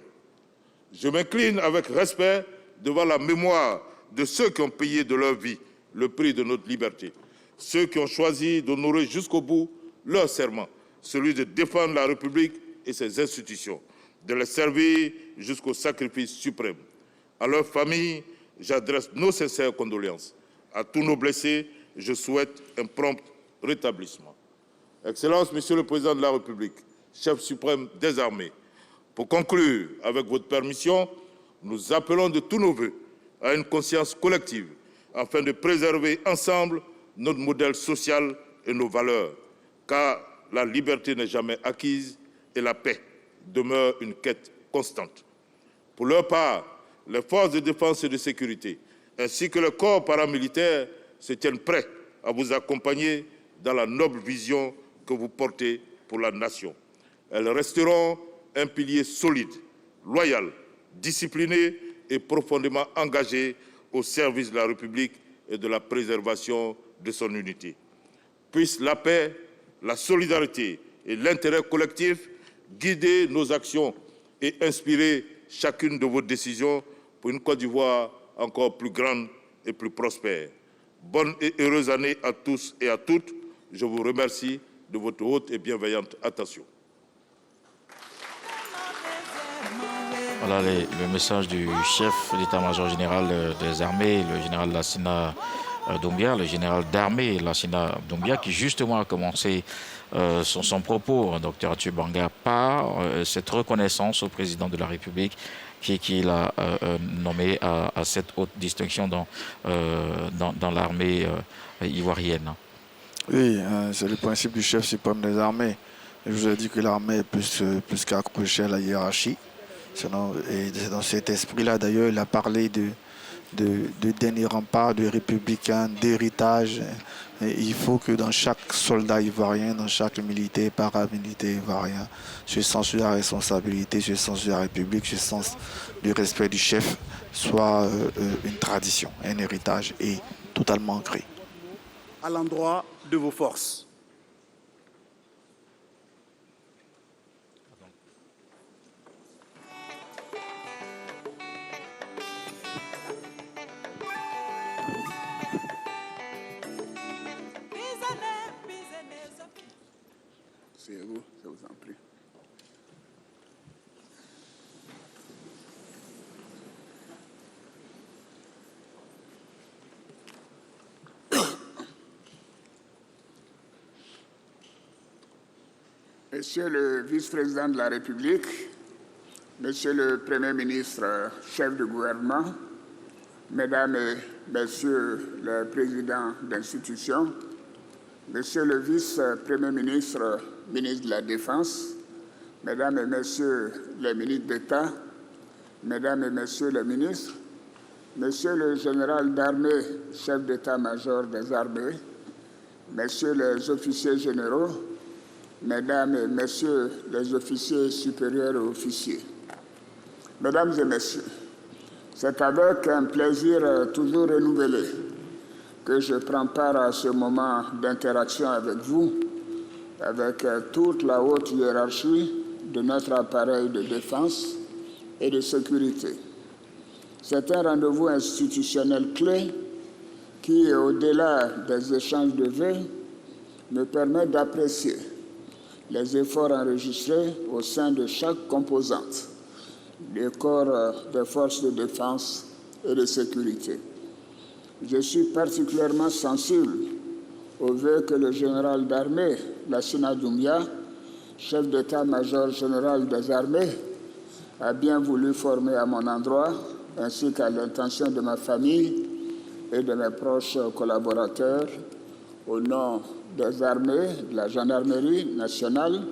Je m'incline avec respect devant la mémoire de ceux qui ont payé de leur vie le prix de notre liberté, ceux qui ont choisi d'honorer jusqu'au bout leur serment, celui de défendre la République et ses institutions, de les servir jusqu'au sacrifice suprême. À leurs familles, j'adresse nos sincères condoléances. À tous nos blessés, je souhaite un prompt rétablissement. Excellence, Monsieur le Président de la République, chef suprême des armées, pour conclure, avec votre permission, nous appelons de tous nos voeux à une conscience collective afin de préserver ensemble notre modèle social et nos valeurs, car la liberté n'est jamais acquise et la paix demeure une quête constante. Pour leur part, les forces de défense et de sécurité, ainsi que le corps paramilitaire, se tiennent prêts à vous accompagner dans la noble vision que vous portez pour la nation. Elles resteront un pilier solide, loyal, discipliné et profondément engagé au service de la République et de la préservation de son unité. Puisse la paix, la solidarité et l'intérêt collectif guider nos actions et inspirer chacune de vos décisions pour une Côte d'Ivoire encore plus grande et plus prospère. Bonne et heureuse année à tous et à toutes. Je vous remercie de votre haute et bienveillante attention. Voilà le message du chef d'état-major général des armées, le général Lassina Doumbia, le général d'armée Lassina Doumbia, qui justement a commencé son propos, Dr Atubanga, par cette reconnaissance au président de la République qui l'a nommé à cette haute distinction dans l'armée ivoirienne. Oui, c'est le principe du chef suprême des armées. Je vous ai dit que l'armée est plus qu'accrochée à la hiérarchie. Et dans cet esprit-là, d'ailleurs, il a parlé de dernier rempart, de républicain, d'héritage. Il faut que dans chaque soldat ivoirien, dans chaque militaire, paramilitaire ivoirien, ce sens de la responsabilité, ce sens de la République, ce sens du respect du chef soit une tradition, un héritage et totalement ancré. À l'endroit de vos forces. C'est vous, je vous en prie. Monsieur le vice-président de la République, Monsieur le Premier ministre, chef du gouvernement, Mesdames et Messieurs les présidents d'institutions, Monsieur le vice-premier ministre, ministre de la Défense, Mesdames et Messieurs les ministres d'État, Mesdames et Messieurs les ministres, Monsieur le général d'armée, chef d'état-major des armées, Messieurs les officiers généraux, Mesdames et Messieurs les officiers supérieurs et officiers. Mesdames et Messieurs, c'est avec un plaisir toujours renouvelé que je prends part à ce moment d'interaction avec vous, avec toute la haute hiérarchie de notre appareil de défense et de sécurité. C'est un rendez-vous institutionnel clé qui, au-delà des échanges de vœux, me permet d'apprécier les efforts enregistrés au sein de chaque composante des corps des forces de défense et de sécurité. Je suis particulièrement sensible au vœu que le général d'armée, Lassina Doumbia, chef d'état-major général des armées, a bien voulu former à mon endroit, ainsi qu'à l'intention de ma famille et de mes proches collaborateurs, au nom des armées, de la gendarmerie nationale,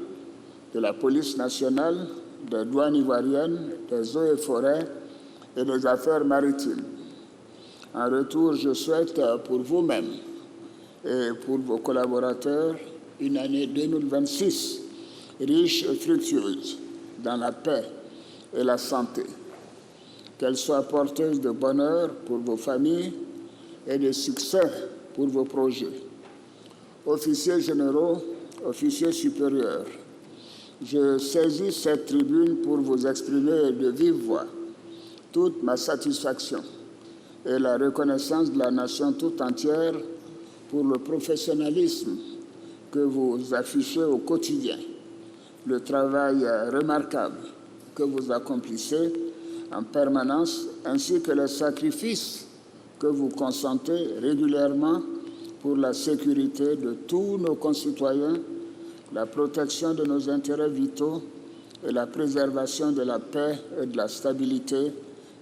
de la police nationale, des douanes ivoiriennes, des eaux et forêts et des affaires maritimes. En retour, je souhaite pour vous-même et pour vos collaborateurs une année 2026 riche et fructueuse dans la paix et la santé. Qu'elle soit porteuse de bonheur pour vos familles et de succès pour vos projets. Officiers généraux, officiers supérieurs, je saisis cette tribune pour vous exprimer de vive voix toute ma satisfaction et la reconnaissance de la nation tout entière pour le professionnalisme que vous affichez au quotidien, le travail remarquable que vous accomplissez en permanence, ainsi que les sacrifices que vous consentez régulièrement pour la sécurité de tous nos concitoyens, la protection de nos intérêts vitaux et la préservation de la paix et de la stabilité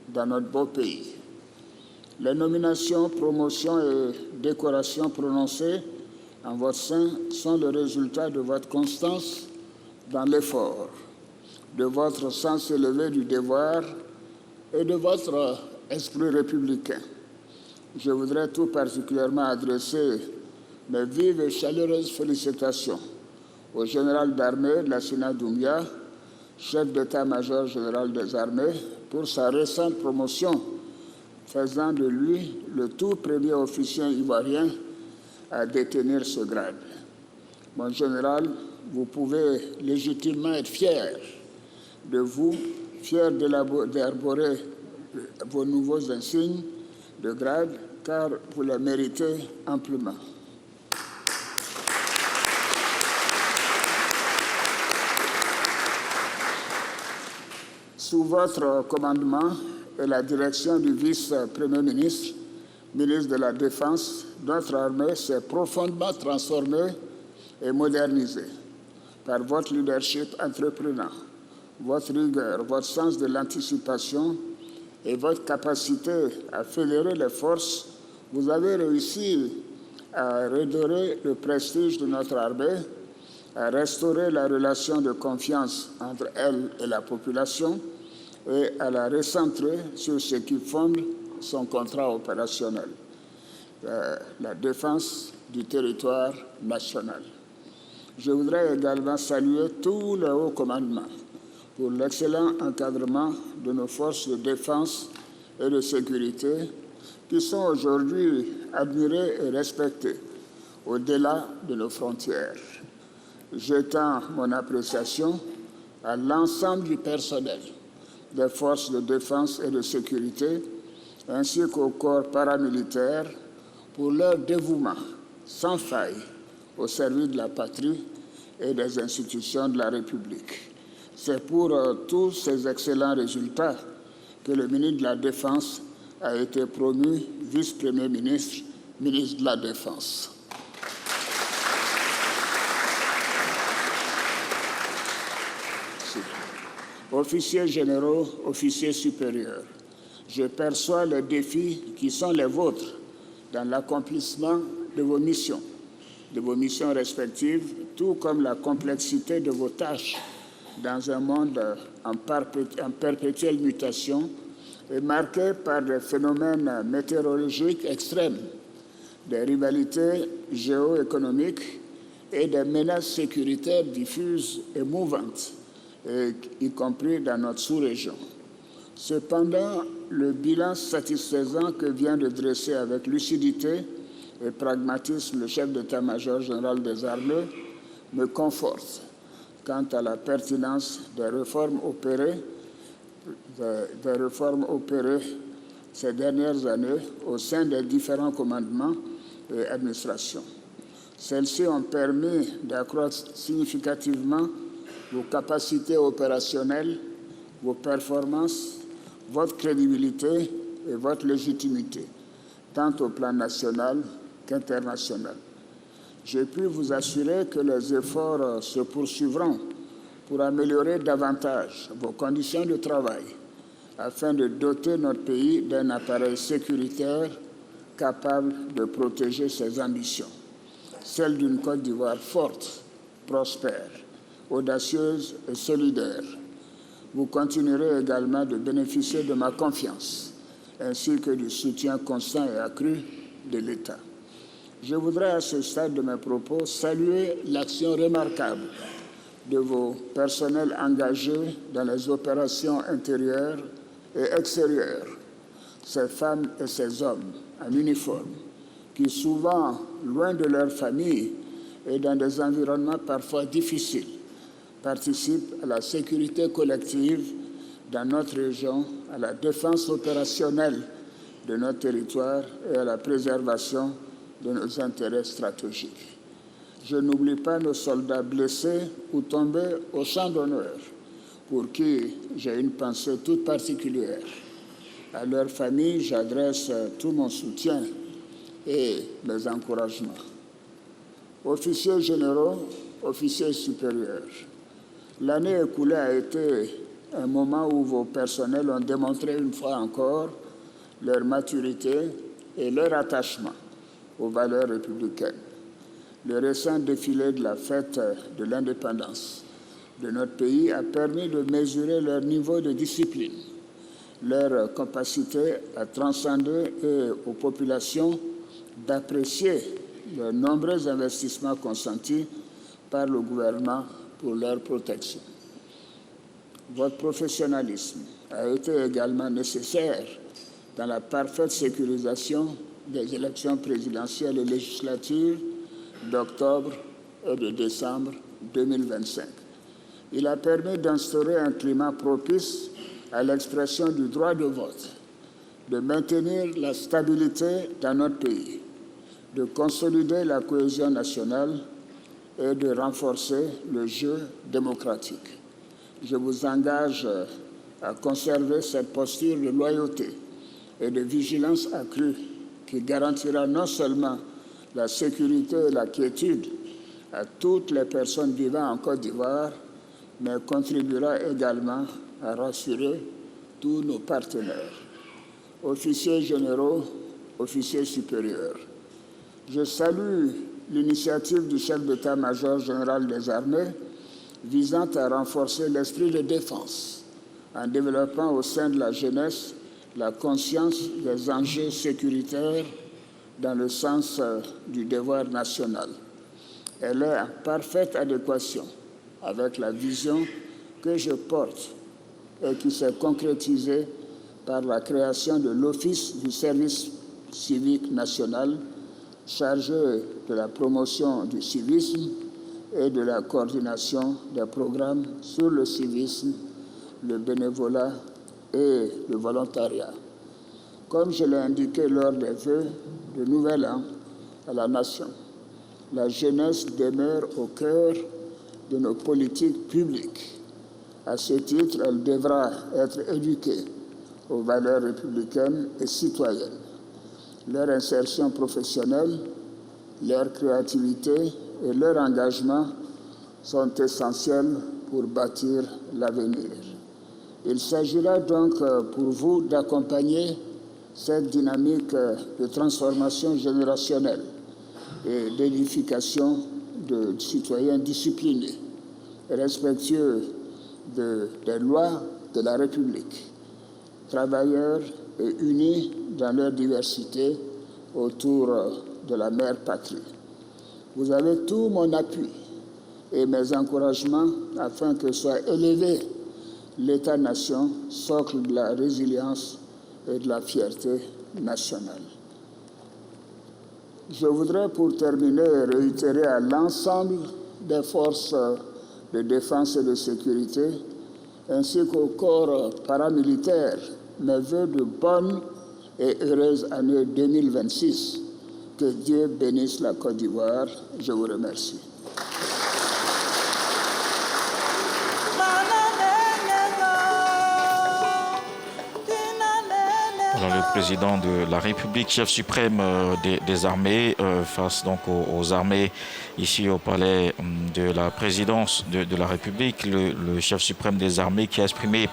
dans notre beau pays. Les nominations, promotions et décorations prononcées en votre sein sont le résultat de votre constance dans l'effort, de votre sens élevé du devoir et de votre esprit républicain. Je voudrais tout particulièrement adresser mes vives et chaleureuses félicitations au général d'armée Lassina Doumbia, chef d'état-major général des armées, pour sa récente promotion, faisant de lui le tout premier officier ivoirien à détenir ce grade. Mon général, vous pouvez légitimement être fier de vous, fier d'arborer vos nouveaux insignes de grade, car vous les méritez amplement. Sous votre commandement et la direction du vice-premier ministre, ministre de la Défense, notre armée s'est profondément transformée et modernisée par votre leadership entreprenant, votre rigueur, votre sens de l'anticipation et votre capacité à fédérer les forces. Vous avez réussi à redorer le prestige de notre armée, à restaurer la relation de confiance entre elle et la population et à la recentrer sur ce qui fonde son contrat opérationnel, la défense du territoire national. Je voudrais également saluer tout le haut commandement pour l'excellent encadrement de nos forces de défense et de sécurité qui sont aujourd'hui admirées et respectées au-delà de nos frontières. J'étends mon appréciation à l'ensemble du personnel des forces de défense et de sécurité, ainsi qu'au corps paramilitaire, pour leur dévouement sans faille au service de la patrie et des institutions de la République. C'est pour tous ces excellents résultats que le ministre de la Défense a été promu vice-premier ministre, ministre de la Défense. Officiers généraux, officiers supérieurs, je perçois les défis qui sont les vôtres dans l'accomplissement de vos missions respectives, tout comme la complexité de vos tâches dans un monde en perpétuelle mutation et marqué par des phénomènes météorologiques extrêmes, des rivalités géoéconomiques et des menaces sécuritaires diffuses et mouvantes, y compris dans notre sous-région. Cependant, le bilan satisfaisant que vient de dresser avec lucidité et pragmatisme le chef d'état-major général des armées me conforte quant à la pertinence des réformes opérées ces dernières années au sein des différents commandements et administrations. Celles-ci ont permis d'accroître significativement vos capacités opérationnelles, vos performances, votre crédibilité et votre légitimité, tant au plan national qu'international. Je puis vous assurer que les efforts se poursuivront pour améliorer davantage vos conditions de travail afin de doter notre pays d'un appareil sécuritaire capable de protéger ses ambitions, celle d'une Côte d'Ivoire forte, prospère, audacieuse et solidaire. Vous continuerez également de bénéficier de ma confiance, ainsi que du soutien constant et accru de l'État. Je voudrais à ce stade de mes propos saluer l'action remarquable de vos personnels engagés dans les opérations intérieures et extérieures, ces femmes et ces hommes en uniforme, qui souvent, loin de leur famille et dans des environnements parfois difficiles, participent à la sécurité collective dans notre région, à la défense opérationnelle de notre territoire et à la préservation de nos intérêts stratégiques. Je n'oublie pas nos soldats blessés ou tombés au champ d'honneur, pour qui j'ai une pensée toute particulière. À leur famille, j'adresse tout mon soutien et mes encouragements. Officiers généraux, officiers supérieurs, l'année écoulée a été un moment où vos personnels ont démontré une fois encore leur maturité et leur attachement aux valeurs républicaines. Le récent défilé de la fête de l'indépendance de notre pays a permis de mesurer leur niveau de discipline, leur capacité à transcender et aux populations d'apprécier les nombreux investissements consentis par le gouvernement pour leur protection. Votre professionnalisme a été également nécessaire dans la parfaite sécurisation des élections présidentielles et législatives d'octobre et de décembre 2025. Il a permis d'instaurer un climat propice à l'expression du droit de vote, de maintenir la stabilité dans notre pays, de consolider la cohésion nationale et de renforcer le jeu démocratique. Je vous engage à conserver cette posture de loyauté et de vigilance accrue qui garantira non seulement la sécurité et la quiétude à toutes les personnes vivant en Côte d'Ivoire, mais contribuera également à rassurer tous nos partenaires. Officiers généraux, officiers supérieurs, je salue l'initiative du chef d'état-major général des armées visant à renforcer l'esprit de défense en développant au sein de la jeunesse la conscience des enjeux sécuritaires dans le sens du devoir national. Elle est en parfaite adéquation avec la vision que je porte et qui s'est concrétisée par la création de l'Office du service civique national chargé de la promotion du civisme et de la coordination des programmes sur le civisme, le bénévolat et le volontariat. Comme je l'ai indiqué lors des vœux de Nouvel An à la Nation, la jeunesse demeure au cœur de nos politiques publiques. À ce titre, elle devra être éduquée aux valeurs républicaines et citoyennes. Leur insertion professionnelle, leur créativité et leur engagement sont essentiels pour bâtir l'avenir. Il s'agira donc pour vous d'accompagner cette dynamique de transformation générationnelle et d'édification de citoyens disciplinés, respectueux des lois de la République, travailleurs et unis dans leur diversité autour de la mère patrie. Vous avez tout mon appui et mes encouragements afin que soit élevé l'État-nation, socle de la résilience et de la fierté nationale. Je voudrais pour terminer réitérer à l'ensemble des forces de défense et de sécurité, ainsi qu'au corps paramilitaire, mes vœux de bonne et heureuse année 2026. Que Dieu bénisse la Côte d'Ivoire. Je vous remercie. Alors, le président de la République, chef suprême des armées, face donc aux armées ici au palais de la présidence de la République, le chef suprême des armées qui a exprimé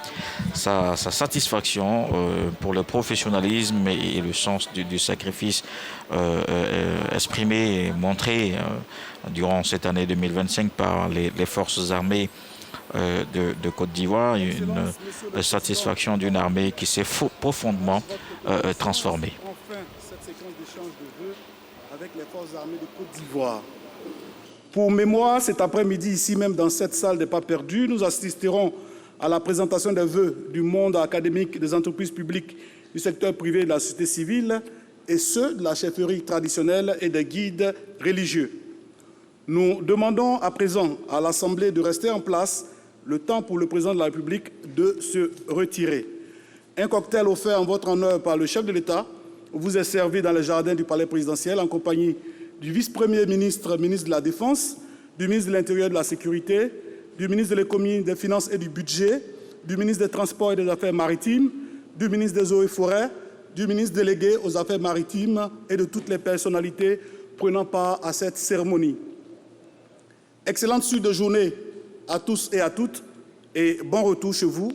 sa satisfaction pour le professionnalisme et le sens du sacrifice exprimé et montré durant cette année 2025 par les forces armées de Côte d'Ivoire, une satisfaction d'une armée qui s'est profondément transformée. Enfin, cette séquence d'échange de vœux avec les forces armées de Côte d'Ivoire. Pour mémoire, cet après-midi, ici même dans cette salle des pas perdus, nous assisterons à la présentation des vœux du monde académique, des entreprises publiques, du secteur privé et de la société civile, et ceux de la chefferie traditionnelle et des guides religieux. Nous demandons à présent à l'Assemblée de rester en place le temps pour le président de la République de se retirer. Un cocktail offert en votre honneur par le chef de l'État vous est servi dans les jardins du palais présidentiel en compagnie du vice-premier ministre, ministre de la Défense, du ministre de l'Intérieur et de la Sécurité, du ministre de l'Économie, des Finances et du Budget, du ministre des Transports et des Affaires maritimes, du ministre des Eaux et Forêts, du ministre délégué aux Affaires maritimes et de toutes les personnalités prenant part à cette cérémonie. Excellente suite de journée à tous et à toutes et bon retour chez vous.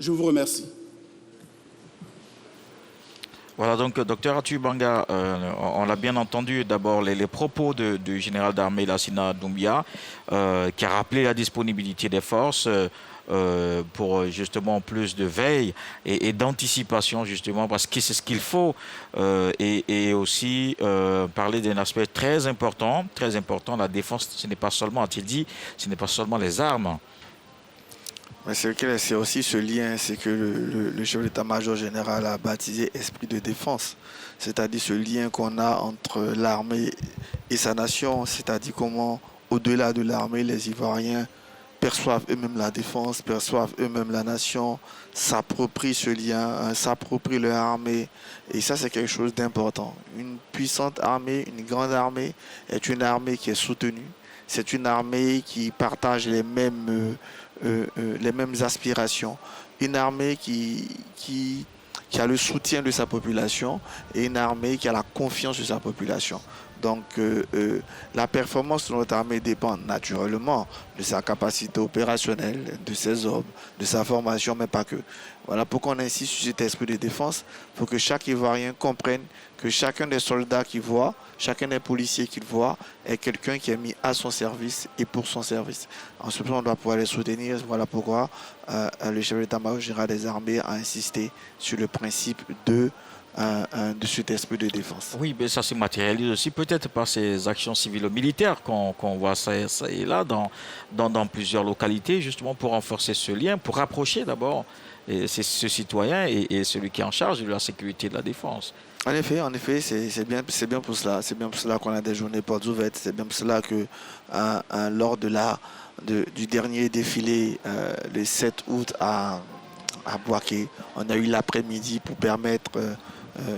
Je vous remercie. Voilà, donc, docteur Atu Banga, on l'a bien entendu, d'abord les propos du général d'armée Lassina Doumbia, qui a rappelé la disponibilité des forces pour justement plus de veille et d'anticipation, justement, parce que c'est ce qu'il faut, et aussi parler d'un aspect très important, la défense, ce n'est pas seulement, a-t-il dit, ce n'est pas seulement les armes. C'est aussi ce lien, c'est que le chef d'état-major général a baptisé esprit de défense, c'est-à-dire ce lien qu'on a entre l'armée et sa nation, c'est-à-dire comment, au-delà de l'armée, les Ivoiriens perçoivent eux-mêmes la défense, perçoivent eux-mêmes la nation, s'approprient ce lien, s'approprient leur armée. Et ça, c'est quelque chose d'important. Une puissante armée, une grande armée, est une armée qui est soutenue. C'est une armée qui partage les mêmes aspirations. Une armée qui a le soutien de sa population et une armée qui a la confiance de sa population. Donc la performance de notre armée dépend naturellement de sa capacité opérationnelle, de ses hommes, de sa formation, mais pas que. Voilà pourquoi on insiste sur cet esprit de défense. Il faut que chaque Ivoirien comprenne que chacun des soldats qu'il voit, chacun des policiers qu'il voit est quelqu'un qui est mis à son service et pour son service. En ce moment, on doit pouvoir les soutenir. Voilà pourquoi le chef d'état-major général des armées a insisté sur le principe de cet esprit de défense. Oui, mais ça se matérialise aussi peut-être par ces actions civiles-militaires qu'on voit ça et là dans plusieurs localités, justement pour renforcer ce lien, pour rapprocher d'abord ce citoyen et celui qui est en charge de la sécurité et de la défense. En effet, c'est bien pour cela. C'est bien pour cela qu'on a des journées portes ouvertes. C'est bien pour cela que lors du dernier défilé, le 7 août à Bouaké, on a eu l'après-midi pour permettre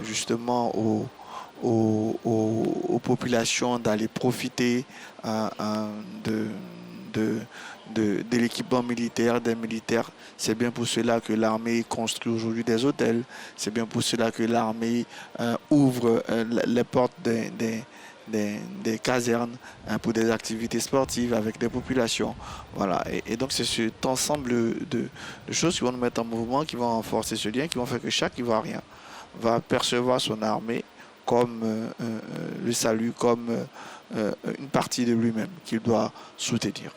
justement aux populations d'aller profiter de l'équipement militaire, des militaires. C'est bien pour cela que l'armée construit aujourd'hui des hôtels. C'est bien pour cela que l'armée ouvre les portes des casernes pour des activités sportives avec des populations. Voilà. Et donc c'est cet ensemble de choses qui vont nous mettre en mouvement, qui vont renforcer ce lien, qui vont faire que chaque Ivoirien va percevoir son armée comme le salut, comme une partie de lui-même qu'il doit soutenir.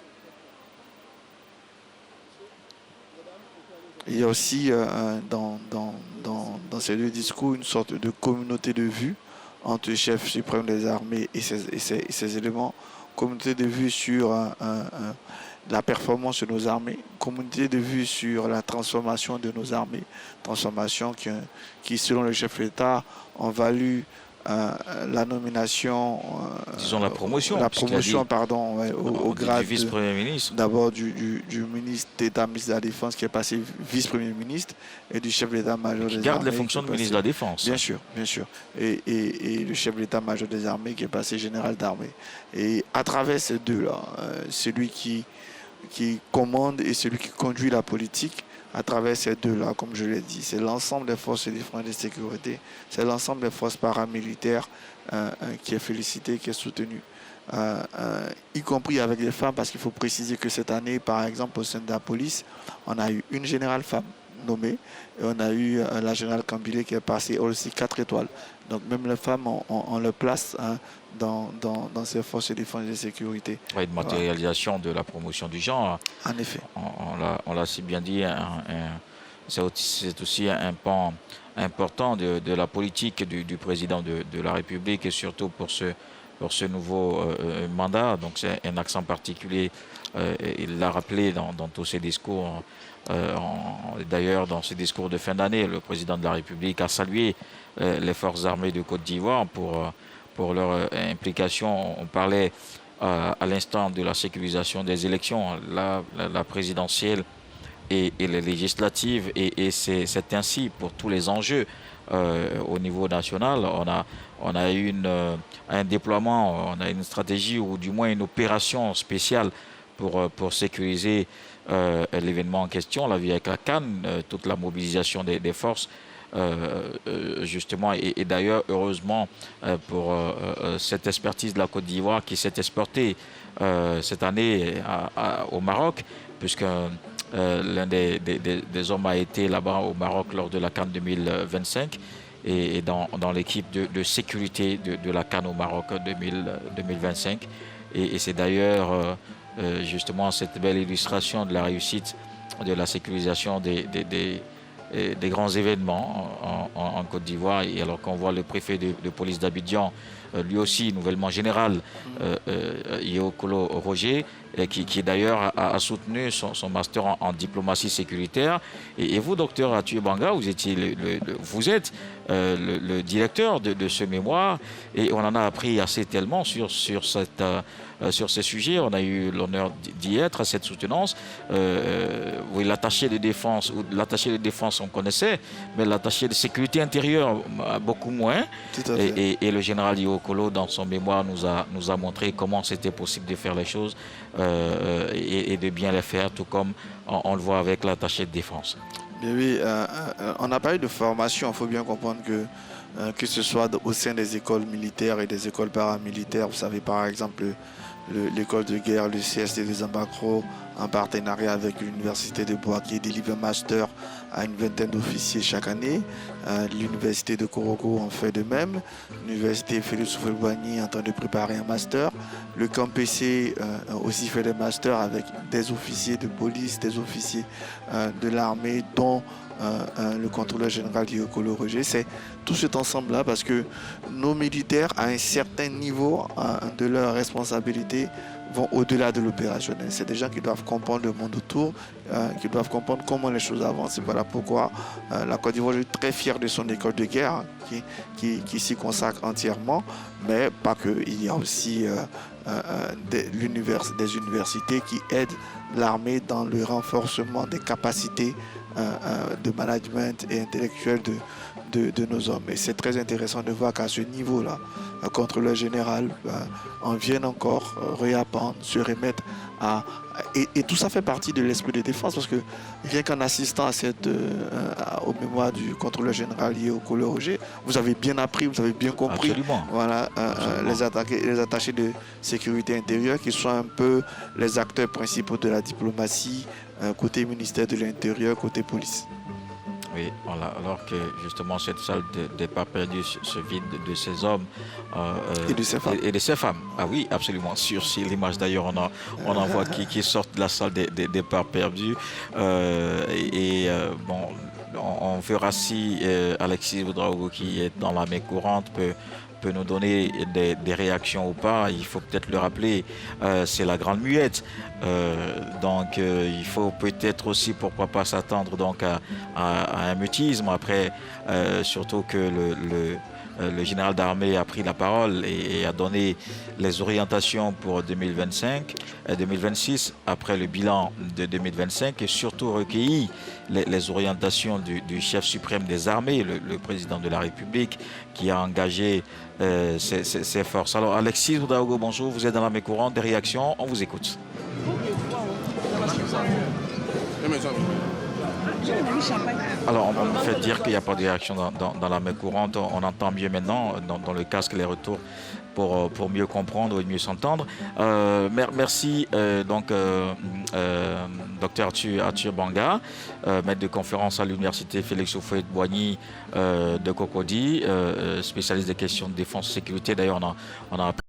Il y a aussi dans ces deux discours une sorte de communauté de vue entre le chef suprême des armées et ses éléments, communauté de vue sur la performance de nos armées, communauté de vue sur la transformation de nos armées, transformation qui selon le chef d'État, ont valu la nomination, disons la promotion au grade du vice-premier ministre. D'abord du ministre d'État, ministre de la Défense qui est passé vice-premier ministre et du chef d'état-major des armées. Qui garde les fonctions de ministre de la Défense. Bien sûr. Et le chef d'état-major des armées qui est passé général d'armée. Et à travers ces deux-là, celui qui commande et celui qui conduit la politique, à travers ces deux-là, comme je l'ai dit, c'est l'ensemble des forces de défense et de sécurité, c'est l'ensemble des forces paramilitaires qui est félicité, qui est soutenu, y compris avec les femmes, parce qu'il faut préciser que cette année, par exemple, au sein de la police, on a eu une générale femme nommée, et on a eu la générale Kambilé qui est passée aussi 4 étoiles. Donc même les femmes, on leur place dans ces forces de défense et de sécurité. Oui, une matérialisation de la promotion du genre. En effet. On l'a si bien dit, c'est aussi un pan important de la politique du président de la République et surtout pour ce pour ce nouveau mandat. Donc c'est un accent particulier, il l'a rappelé dans tous ses discours. D'ailleurs, dans ses discours de fin d'année, le président de la République a salué les forces armées de Côte d'Ivoire pour leur implication. On parlait à l'instant de la sécurisation des élections, la présidentielle et les législatives, et c'est ainsi pour tous les enjeux au niveau national. On a eu un déploiement, on a une stratégie ou du moins une opération spéciale pour sécuriser l'événement en question, la vie avec la CAN, toute la mobilisation des forces, justement, et d'ailleurs, heureusement, pour cette expertise de la Côte d'Ivoire qui s'est exportée cette année au Maroc, puisque l'un des hommes a été là-bas au Maroc lors de la CAN 2025 et dans l'équipe de sécurité de la CAN au Maroc 2025. Et c'est d'ailleurs justement cette belle illustration de la réussite de la sécurisation des grands événements en Côte d'Ivoire. Et alors qu'on voit le préfet de police d'Abidjan, lui aussi nouvellement général, Yokolo Roger, qui d'ailleurs a soutenu son master en diplomatie sécuritaire. Et vous, docteur Athieu Banga, vous êtes le directeur de ce mémoire, et on en a appris assez tellement sur ces sujets. On a eu l'honneur d'y être à cette soutenance. Oui, l'attaché de défense on connaissait, mais l'attaché de sécurité intérieure beaucoup moins. Et le général Yokolo, dans son mémoire, nous a montré comment c'était possible de faire les choses et de bien les faire, tout comme on le voit avec l'attaché de défense. Bien oui, on n'a pas eu de formation. Il faut bien comprendre que ce soit au sein des écoles militaires et des écoles paramilitaires. Vous savez, par exemple, l'école de guerre, le CST de Zambacro, en partenariat avec l'université de Boaké, délivre un master à une vingtaine d'officiers chaque année. L'université de Koroko en fait de même. L'université Félix Houphouët-Boigny est en train de préparer un master. Le camp PC aussi fait des masters avec des officiers de police, des officiers de l'armée, dont le contrôleur général Yokolo Roger. C'est tout cet ensemble-là, parce que nos militaires, à un certain niveau de leur responsabilité, vont au-delà de l'opérationnel. C'est des gens qui doivent comprendre le monde autour, qui doivent comprendre comment les choses avancent. Et voilà pourquoi la Côte d'Ivoire est très fière de son école de guerre, qui s'y consacre entièrement, mais pas que. Il y a aussi des universités qui aident l'armée dans le renforcement des capacités de management et intellectuel de nos hommes. Et c'est très intéressant de voir qu'à ce niveau-là, un contrôleur général en vienne encore réapprendre, se remettre à... Et tout ça fait partie de l'esprit de défense, parce que rien qu'en assistant au mémoire du contrôleur général Yokolo Roger, vous avez bien appris, vous avez bien compris. Absolument. Voilà, Absolument. les attachés de sécurité intérieure qui sont un peu les acteurs principaux de la diplomatie, côté ministère de l'Intérieur, côté police. Oui, voilà. Alors que justement cette salle des pas perdus se vide de ces hommes et de ces femmes. Et de ces femmes. Ah oui, absolument. Sur l'image d'ailleurs, on en voit qui sortent de la salle des pas perdus. Bon, on verra si Alexis Ouedraogo, qui est dans la main courante, peut nous donner des réactions ou pas. Il faut peut-être le rappeler, c'est la grande muette. Donc il faut peut-être aussi, pourquoi pas, s'attendre donc à un mutisme après, surtout que le général d'armée a pris la parole et a donné les orientations pour 2025 et 2026 après le bilan de 2025, et surtout recueilli les orientations du chef suprême des armées, le président de la République, qui a engagé ses forces. Alors Alexis Ouedraogo, bonjour, vous êtes dans la main courante, des réactions, on vous écoute. Alors, on me fait dire qu'il n'y a pas de réaction dans la main courante. On entend mieux maintenant dans le casque les retours pour mieux comprendre et mieux s'entendre. Merci docteur Athieu Banga, maître de conférence à l'université Félix Houphouët-Boigny de Cocody, spécialiste des questions de défense et sécurité. D'ailleurs, on a appris